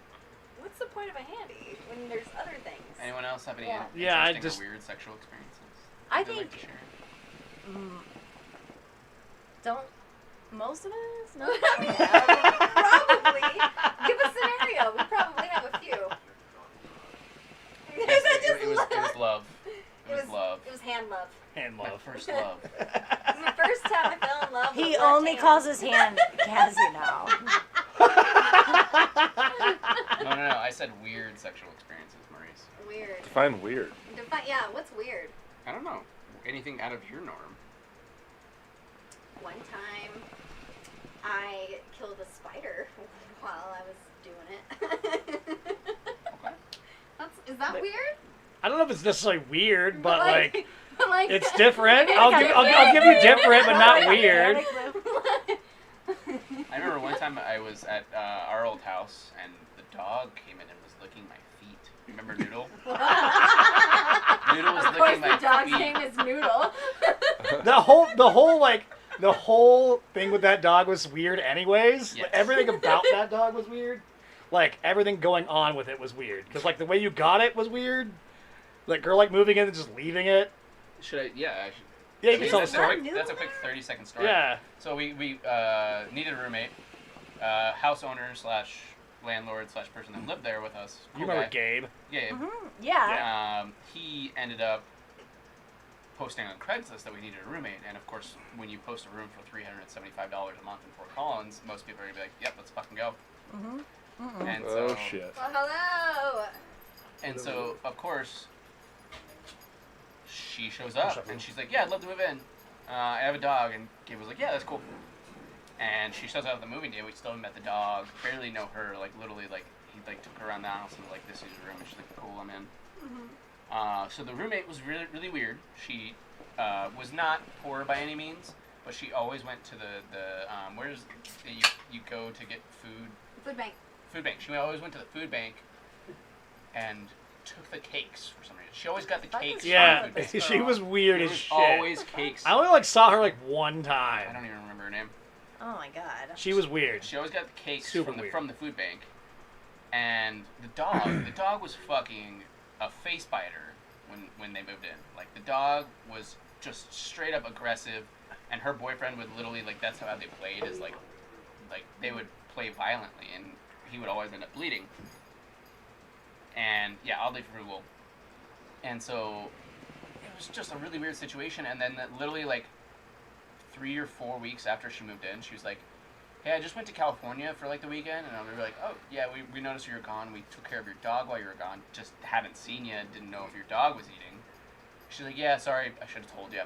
what's the point of a handy when there's other things? Anyone else have any Yeah. Yeah, I interesting just- or weird sexual experiences? I they'd like to think- share? Don't most of us? No. Probably. Give a scenario. We probably have a few. Yes, it was love. It was love. It was hand love. Hand My love. first love. It was the first time I fell in love with He left only hand. calls his hand Cassie now. No. I said weird sexual experiences, Maurice. Weird. Define weird. Yeah, what's weird? I don't know. Anything out of your norm. One time, I killed a spider while I was doing it. Is that weird? I don't know if it's necessarily weird, but like, but like it's different. I'll give you different, but not weird. I remember one time I was at our old house, and the dog came in and was licking my feet. Remember Noodle? Noodle was Of course, licking my the dog's feet. name is Noodle. The whole thing with that dog was weird anyways. Yes. Everything about that dog was weird. Like, everything going on with it was weird. Because, like, the way you got it was weird. Like, girl, like, moving in and just leaving it. Should I? Yeah. I should. Yeah, you I mean, can tell the that's a story. quick- That's a quick 30-second story. Yeah. So we needed a roommate, house owner / landlord / person that lived there with us. You Cool remember guy. Gabe? Yeah. Yeah. He ended up posting on Craigslist that we needed a roommate, and of course, when you post a room for $375 a month in Fort Collins, most people are gonna be like, "Yep, let's fucking go." And Oh so, shit. Well, hello. And so, of course, she shows up and she's like, "Yeah, I'd love to move in. I have a dog." And Gabe was like, "Yeah, that's cool." And she shows up at the movie day. We still haven't met the dog. Barely know her. Like literally, like he like took her around the house and was like, "This is your room." And she's like, "Cool, I'm in." So the roommate was really really weird. She was not poor by any means, but she always went to the where's you go to get food. Food bank. Food bank. She always went to the food bank and took the cakes for some reason. She always got the Fuck cakes. is Yeah, wrong with this she girl? was weird There as was shit. always cakes. I only like saw her like one I time. don't even remember her name. Oh my god. She was weird. She always got the cakes Super from the weird. from the food bank, and the dog was fucking a face biter when they moved in. Like the dog was just straight up aggressive, and her boyfriend would literally like that's how they played is like they would play violently, and he would always end up bleeding. And yeah, oddly frugal. And so it was just a really weird situation. And then literally like 3 or 4 weeks after she moved in, she was like, "Hey, I just went to California for like the weekend." And we were like, "Oh yeah, we noticed you were gone. We took care of your dog while you were gone. Just haven't seen you. Didn't know if your dog was eating." She's like, "Yeah, sorry, I should have told you."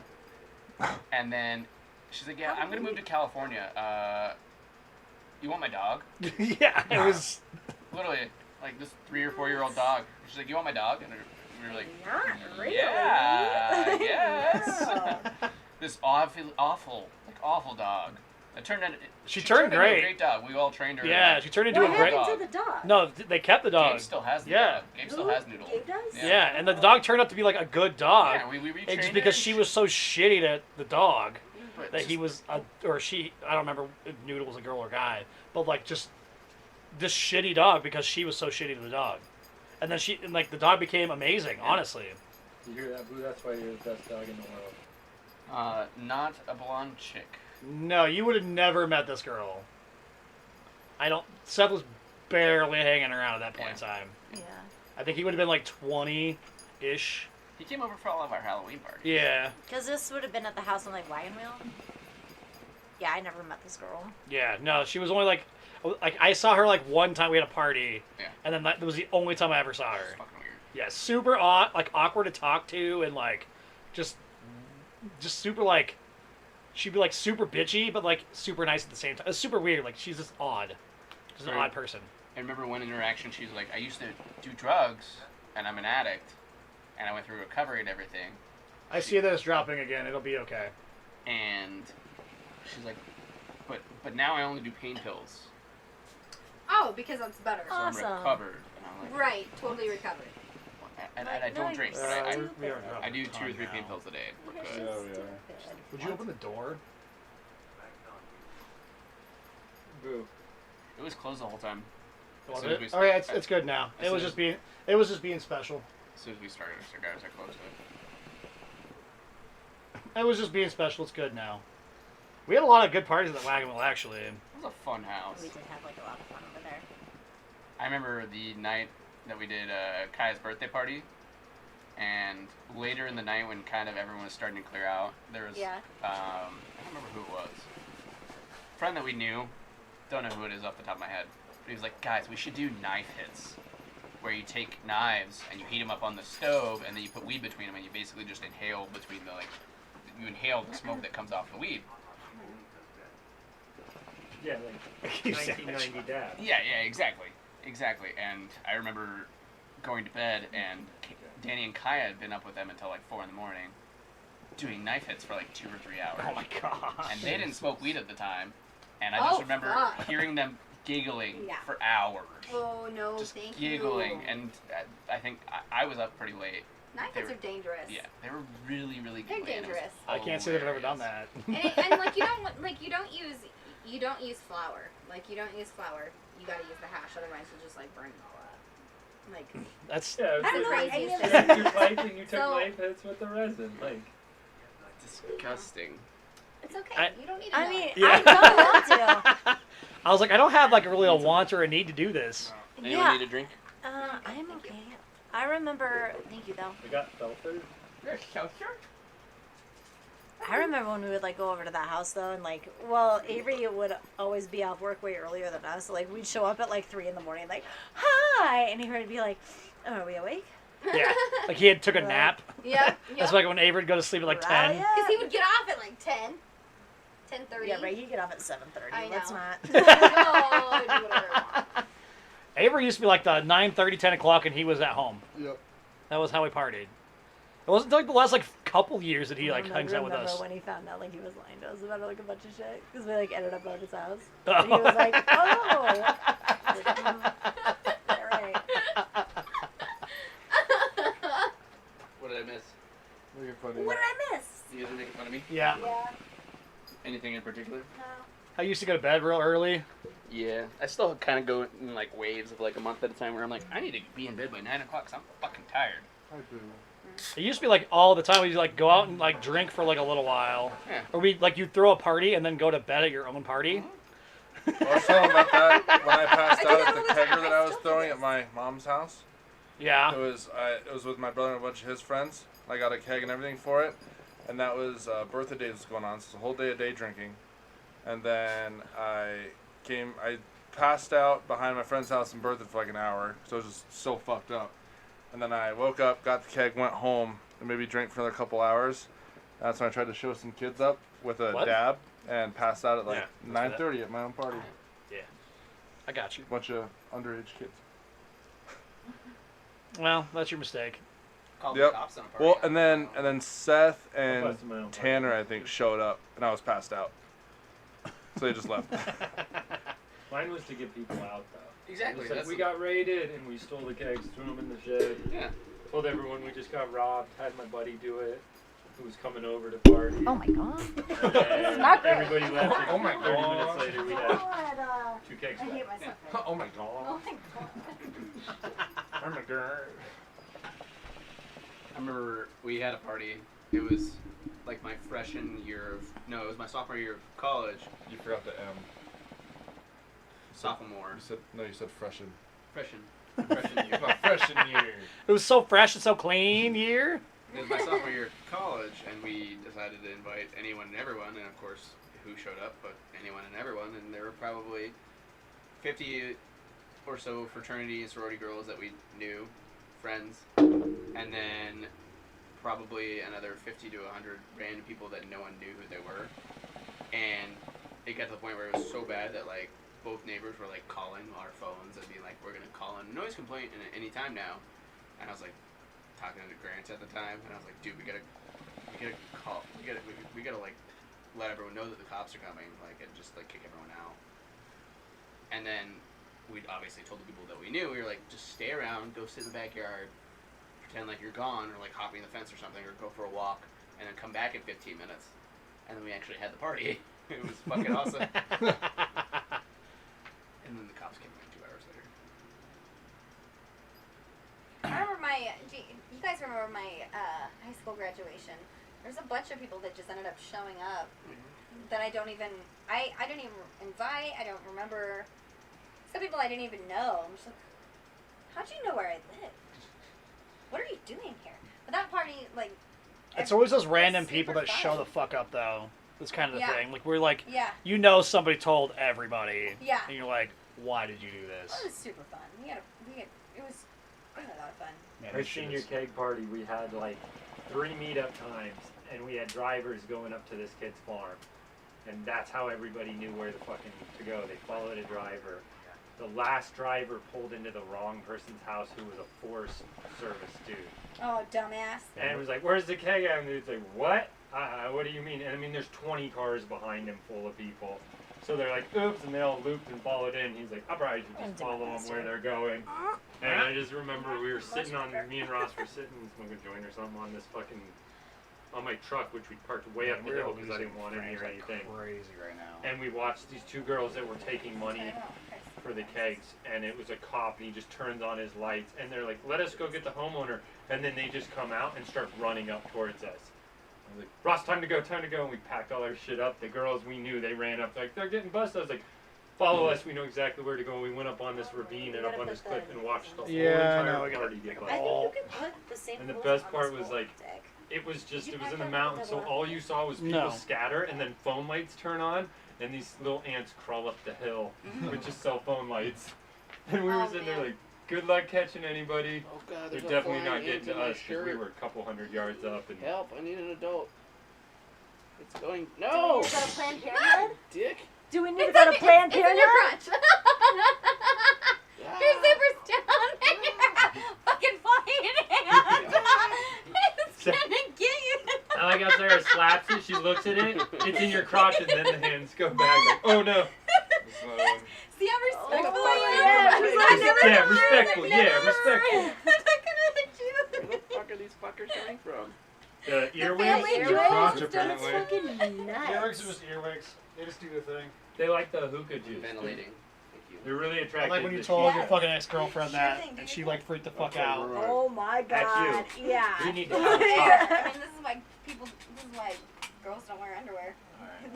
And then she's like, "Yeah, I'm gonna move to California. You want my dog?" Yeah, it was. Literally, like this 3 or 4 year old dog. She's like, "You want my dog?" And we were like, Not really. "Yeah, yes." This awful dog. It turned out. She turned into great. a great dog. We all trained her. Yeah, she turned into What a great. happened to the dog? No, they kept the dog. Gabe still has the Yeah. dog. Gabe still has Noodle. Gabe does? Yeah, and the dog turned out to be like a good dog. Yeah, we retrained It's just her because and she was so shitty to the dog but that just- he was or she. I don't remember if Noodle was a girl or guy, but like just this shitty dog because she was so shitty to the dog, and then the dog became amazing. Honestly, You hear that, Boo? That's why you're the best dog in the world. Not a blonde chick. no, you would have never met this girl. I don't. Seth was barely hanging around at that point in time. Yeah. I think he would have been like 20-ish. He came over for all of our Halloween parties. Yeah, Because this would have been at the house on like Wagon Wheel. Yeah, I never met this girl. yeah. No, she was only like I saw her like one time. We had a party, Yeah. and then that was the only time I ever saw It's her. fucking weird. Yeah, super odd, like awkward to talk to, and like just super like she'd be like super bitchy, but like super nice at the same time. It's super weird. Like she's just odd. She's an Right. odd person. I remember one interaction. She was like, "I used to do drugs, and I'm an addict, and I went through recovery and everything." I see this dropping again. It'll be okay. And she's like, "But now I only do pain pills, Oh, because that's better. so Awesome. I'm recovered." And I'm like, Right, totally recovered. And I don't drink. No, But you're I stupid. we are I do 2 or dropping 3 pain now. pills a day. You're But so Yeah, we are. stupid. Would you open the door? Boo. it was closed the whole time. Was soon as it? we Oh yeah, start- it's good now. as It was soon just being special. As soon as we started our cigars, I closed it. It was just being special. It's good now. We had a lot of good parties at the Wagon Wheel actually. It was a fun house. We did have like a lot of fun over there. I remember the night that we did Kaya's birthday party, and later in the night when kind of everyone was starting to clear out, there was Yeah. I don't remember who it was. A friend that we knew, don't know who it is off the top of my head, but he was like, "Guys, we should do knife hits, where you take knives and you heat them up on the stove, and then you put weed between them, and you basically just inhale between the you inhale the smoke that comes off the weed." Yeah, like 1990 dad. Yeah, exactly. And I remember going to bed, and Danny and Kaya had been up with them until like 4 in the morning, doing knife hits for like 2 or 3 hours. Oh my gosh. And they didn't smoke weed at the time, and I just Oh, remember fuck. hearing them giggling Yeah. for hours. Oh no, Just thank giggling, you. and I think I was up pretty late. Knife they hits were- are dangerous. Yeah, they were really, really They're giggling. and it was dangerous. I can't say that I've ever done hilarious. that. And like you don't use flour. Like you don't use flour. You gotta use the hash, otherwise you'll just like burn it all up. Like That's Yeah, I don't know. Crazy I as never- shit. you took life and you took So- life hits with the resin. Like, Disgusting. it's okay. I- You don't need to I know. mean, Yeah. I don't want to. I was like, I don't have like really a want or a need to do this. Anyone Yeah. need a drink? I'm okay. I remember. Thank you though. we got Felter. I remember when we would like go over to that house though, and like, well, Avery would always be off work way earlier than us. So, like, we'd show up at like 3 a.m, like, hi, and he would be like, oh, are we awake? Yeah, like he had took a Right. nap. Yep. That's like when Avery would go to sleep at like 10. Right, yeah. Because he would get off at like 10, 10:30. Yeah, right. You get off at 7:30. I Let's know. not. Oh, do whatever I want. Avery used to be like the 9:30, 10 o'clock, and he was at home. Yep. That was how he partied. It wasn't like the last like couple years that he like I hangs out with remember us. when he found out like he was lying to us about like a bunch of shit because we like ended up at his house. Oh. And he was like, oh. All right. What did I miss? Making fun of you. What did I miss? You guys are making fun of me? Yeah. Yeah. Anything in particular? No. I used to go to bed real early. Yeah, I still kind of go in like waves of like a month at a time where I'm like, I need to be in bed by 9 o'clock because I'm fucking tired. I do. It used to be like all the time. We'd like go out and like drink for like a little while, Yeah. or we like you'd throw a party and then go to bed at your own party. I was telling about that when I passed I out did at that the all the time. kegger that I I was still do throwing this. at my mom's house. Yeah. It was with my brother and a bunch of his friends. I got a keg and everything for it, and that was birthday day was going on. So it's a whole day of day drinking, and then I passed out behind my friend's house and birthed for like an hour. So I was just so fucked up, and then I woke up, got the keg, went home, and maybe drank for another couple hours. That's when I tried to show some kids up with a What? dab, and passed out at like Yeah, 9:30 at my own party. I got you. Bunch of underage kids. Well, that's your mistake. Call Yep. the cops on a party. Well, and then Seth and busted my own party. Tanner, I think, showed up, and I was passed out. So they just left. Mine was to get people out though. Exactly. It was like, That's we got raided and we stole the kegs, threw them in the shed. Yeah. Told everyone we just got robbed. Had my buddy do it. Who was coming over to party. Oh my god. And not good. everybody left. Oh my 30 God. minutes later, we had God, 2 kegs I hate back. myself. Oh my Oh god. my god. I'm a girl. I remember we had a party. It was like my freshman year of no, it was my sophomore year of college. You forgot the M. Sophomore. You said freshen. Freshman year. My freshman year. It was so fresh and so clean year. It was my sophomore year of college, and we decided to invite anyone and everyone, and of course, who showed up, but anyone and everyone, and there were probably 50 or so fraternity and sorority girls that we knew, friends, and then probably another 50 to 100 random people that no one knew who they were, and it got to the point where it was so bad that, like, both neighbors were, like, calling our phones and being like, we're going to call in noise complaint any time now, and I was like, talking to Grant at the time, and I was like, dude, we gotta call, we gotta like let everyone know that the cops are coming, like, and just like kick everyone out. And then we'd obviously told the people that we knew, we were like, just stay around, go sit in the backyard, pretend like you're gone, or like hopping the fence or something, or go for a walk, and then come back in 15 minutes. And then we actually had the party. It was fucking awesome. And then the cops came like 2 hours later. I remember you guys remember my high school graduation. There's a bunch of people that just ended up showing up that I didn't even invite. I don't remember. Some people I didn't even know. I'm just like, how'd you know where I lived? What are you doing here? But that party, like, It's always those was random super people that fun. show the fuck up, though. That's kind of the Yeah. thing. Like, we're like, Yeah, you know somebody told everybody. Yeah. And you're like, why did you do this? it was super fun. It was a lot of fun. Man, Our this shit senior is- keg party, we had like 3 meetup times, and we had drivers going up to this kid's farm, and that's how everybody knew where to fucking to go. They followed a driver. The last driver pulled into the wrong person's house, who was a Forest Service dude, Oh, dumbass. and it was like, "Where's the keg at?" And the dude's like, "What? What do you mean?" And I mean, there's 20 cars behind him full of people. So they're like, oops, and they all looped and followed in. He's like, I'll probably just follow them where they're going. And I just remember we were sitting me and Ross were sitting smoking a joint or something on this fucking, on my truck, which we parked way up the We're hill because I losing didn't want to friends hear like anything. crazy right now. And we watched these 2 girls that were taking money for the kegs, and it was a cop, and he just turns on his lights, and they're like, let us go get the homeowner, and then they just come out and start running up towards us. I was like, Ross, time to go, and we packed all our shit up. The girls we knew, they ran up, like, they're getting busted. I was like, follow us, we know exactly where to go. We went up on this ravine and up on this cliff and watched the whole Yeah, I know, entire we gotta- party get I busted. think you can put the same And the rules best on part this was, whole like, deck. it was just, You it was pack in the that mountains, so another all one? you saw was people No. scatter, and then phone lights turn on, and these little ants crawl up the hill with just cell phone lights. And we were Oh, sitting there man. like, good luck catching anybody. Oh god, They're there's a definitely flying not getting ant to in my us because we shirt. were a couple hundred yards up. And Help! I need an adult. It's going. Do we No. need to go to Planned Parenthood? Dick. Do we need to go to Planned It's in your Parenthood? crotch. Ah. Your zipper's down. Fucking flying ant. It's gonna get you. I like how Sarah slaps it, she looks at it, it's in your crotch, and then the hands go back like, oh no. It's not one. See how respectful Oh, I yeah. am? She's I like, never Yeah, heard respectful, of yeah, never respectful. heard. I'm not gonna hit you. Where the fuck are these fuckers coming from? The earwigs, family your jewels crotch and apparently. stuff. Fucking Earwigs are nuts. just earwigs. They just do their thing. they like the hookah juice. Ventilating. Thank you. They're really I attractive. like when you to told sheep. your fucking ex-girlfriend Sure that, thing, and dude. she like freaked the fuck Okay, out. right. Oh my That's god. Yeah. You need to have a top. I mean, this is why people. This is why girls don't wear underwear.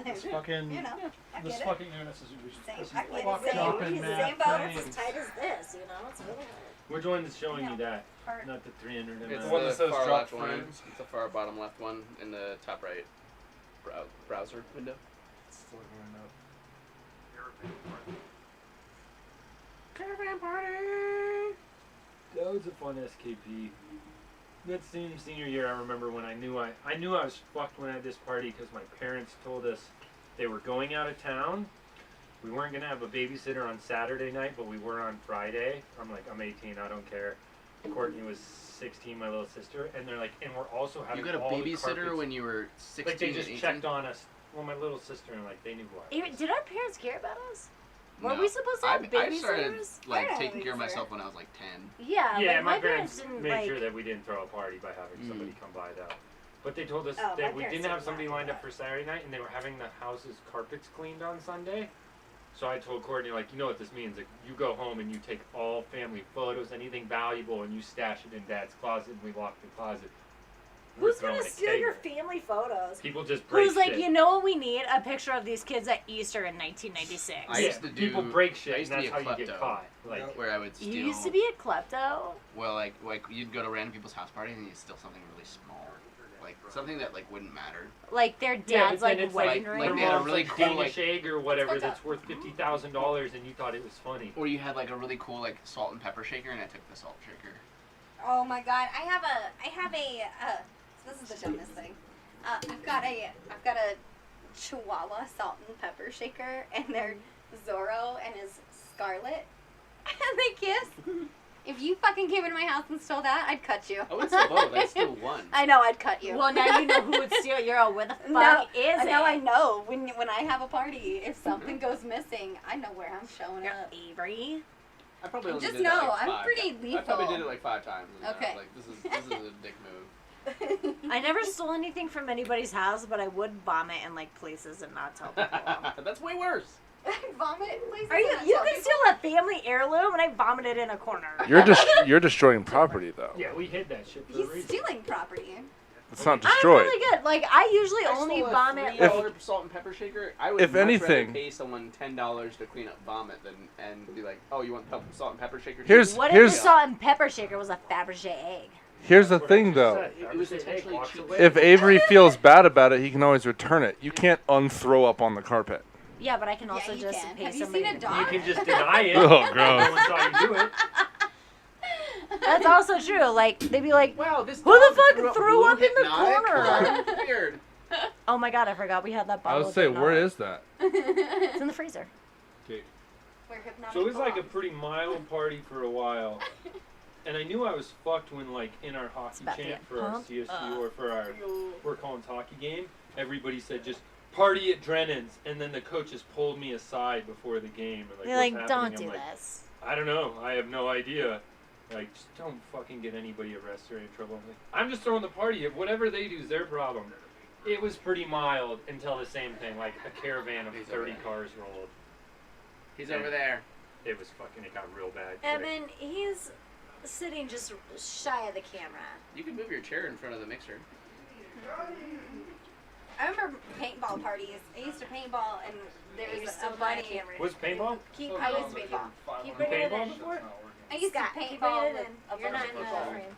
This fucking, You know, I this get it. fucking unit is Same. this is I get it. fucked Same. up He's in the mad same boat. It's things. as tight as this, you know? It's really hard. Which one is showing you that? Part. Not the 300 It's The one ml. that the says far drop left one. frames. It's the far bottom left one in the top right browser window. It's still going up. Caravan party! That was a fun SKP. That senior year, I remember when I knew I was fucked when I had this party because my parents told us they were going out of town. We weren't gonna have a babysitter on Saturday night, but we were on Friday. I'm like, I'm 18, I don't care. Courtney was 16, my little sister, and they're like, and we're also having You got a all the babysitter carpets- when you were 16 like they and just 18? checked on us. Well, my little sister and like they knew who I was. Did our parents care about us? Were No. we supposed to have I started babysitters? like I had a taking care of babysitter. myself when I was like 10. Yeah, Yeah, like my my parents parents didn't made like. sure that we didn't throw a party by having somebody come by though. But they told us Oh, my that we parents didn't have did somebody not do lined up that. for Saturday night and they were having the house's carpets cleaned on Sunday. So I told Courtney, like, you know what this means? Like, you go home and you take all family photos, anything valuable, and you stash it in Dad's closet, and we lock the closet. We're Who's throwing gonna a steal your keg. family photos? People just break Who's like, shit. you know what we need? A picture of these kids at Easter in 1996. I Yeah, used to do- people break shit, I and used to that's be how a you get klepto. caught. Like, Yep. Where I would steal. You used to be a klepto? Well, like you'd go to random people's house parties and you'd steal something really small, like something that like wouldn't matter. Like their yeah, dad's but then like it's wedding like- ring? like their they had a mom's really like cool, Danish egg or whatever What's that's up? worth $50,000, and you thought it was funny. Or you had like a really cool like salt and pepper shaker, and I took the salt shaker. Oh my god, I have a. This is the dumbest thing. I've got a Chihuahua salt and pepper shaker, and they're Zorro and his Scarlet, and they kiss. If you fucking came into my house and stole that, I'd cut you. I would steal both. I'd steal one. I know, I'd cut you. Well, now you know who would steal your own. Where the fuck No, is it? now I know when I have a party, if something goes missing, I know where I'm showing You're up. Avery. I probably only Just did that, know, like, I'm five pretty times. I probably lethal. did it like 5 times. And I was Okay. like, this is a dick move. I never stole anything from anybody's house, but I would vomit in like places and not tell people. That's way worse. Vomit, please. Are you? You can steal a family heirloom, and I vomited in a corner. You're destroying property though. Yeah, we hid that shit for a He's reason. stealing property. It's not I'm destroyed. really good. Like I usually I only stole a vomit. $3 salt and pepper shaker. I would If much rather anything- pay someone $10 to clean up vomit than and be like, oh, you want salt and pepper shaker? Here's- What if here's- the salt and pepper shaker was a Fabergé egg? Here's the What I thing just though. said. It was Fabergé egg intentionally walks cheap. away. If Avery feels bad about it, he can always return it. You can't unthrow up on the carpet. Yeah, but I can also you just can. pay Have you somebody. seen a to- dog? You can just deny it. Oh, No gross. one saw you do it. That's also true. Like they'd be like, Wow, this Who the dog fuck threw up in the hypnotic? corner? Weird. "Oh my god, I forgot we had that I bottle." would of say, hypnotic." where is that? It's in the freezer. We're hypnotic So it was like a dogs. pretty mild party for a while. And I knew I was fucked when, like, in our hockey about to chant get for our pumped CSU up. or for our Fort Collins hockey game, everybody said just party at Drennan's. And then the coaches pulled me aside before the game. And, They're what's like, happening? "Don't I'm do like, this." I don't know. I have no idea. Like, just don't fucking get anybody arrested or in trouble. I'm like, I'm just throwing the party. If whatever they do is their problem. It was pretty mild until the same thing, like a caravan of He's over 30 there. cars rolled. He's over there. It was fucking, it got real bad. quick. Evan, he's sitting just shy of the camera. You can move your chair in front of the mixer. I remember paintball parties. I used to paintball, and there You're was still a buying buddy. camera. Was paintball? Keep I used to paintball. Keep bringing it in. Paintball? I used Scott, to keep paintball bringing with it a in. You're not bunch in of the people. frame.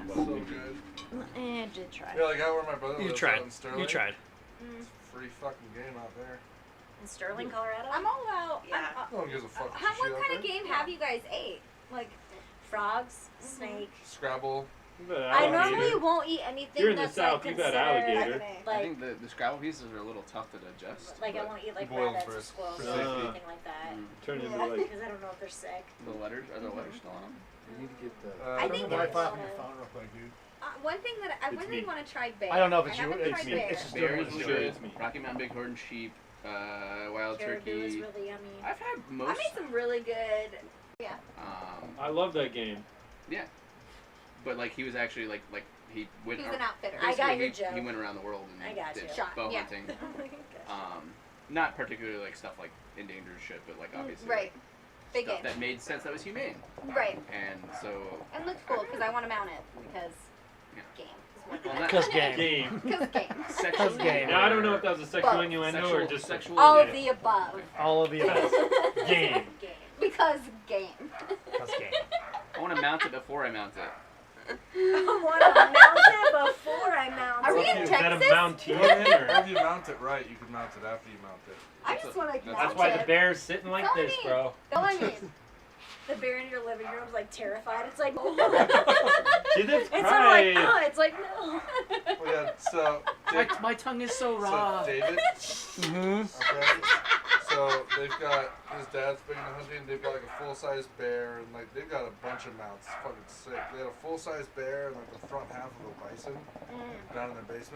but So we good. I did try. Yeah, like out where my brother You lives tried. out in Sterling. You tried. It's a free fucking game out there. In Sterling, Colorado? I'm all about. Yeah. No one gives a fuck. What Sushi out kind of there. game have you guys ate? Like, frogs, snake. Scrabble. You got I alligator. normally won't eat anything You're in the that's South, like you got considered alligator. I like think the Scrabble pieces are a little tough to digest. like I but won't eat like Boil rabbits for- or squirrels for or safety. anything like that Turn into Yeah. like. because I don't know if they're sick. The letters are the letters still on them? You need to get the. I I think think Wi-Fi it's- from your phone real quick, dude. One thing that I It's really me. want to try bear. I don't know if it's I you. haven't It's tried me. bear. It's just doing Bears what is it's sure good. doing. it's me. Rocky Mountain Bighorn sheep, wild Caribou is turkey. really yummy. I've had I most. made some really good. I love that game. But like he was actually like he went. He's an outfitter. I got basically, your he joke. went around the world and I got did you. Shot, bow yeah. hunting. Oh my gosh. Not particularly like stuff like endangered shit, but like obviously Right. Big stuff game. that made sense that was humane. Right. And so And looks cool because I want to mount it because Yeah. game. well, not- Because game. Game. Because game. sexual game. Now I don't know if that was a sexual Both. innuendo Sexual- or just sexual- All of Yeah. the above. All of the above. Game. Game. Because game. Because game. I want to mount it before I mount it. I want to mount it before I mount Are we it. in Is that a Texas? Mountie or? If you mount it right, you can mount it after you mount it. I just want to That's mount That's why it. the bear's sitting like That's all I this, need. bro. All I need. The bear in your living room's like terrified. It's like, See this it's sort of like, cry. oh, it's like, no. Well, yeah, so, My tongue is so so David, Mm-hmm. okay, so they've got, his dad's big into hunting, they've got like a full-size bear, and like, they've got a bunch of mounts, it's fucking sick. They had a full-size bear and like the front half of a bison down in their basement.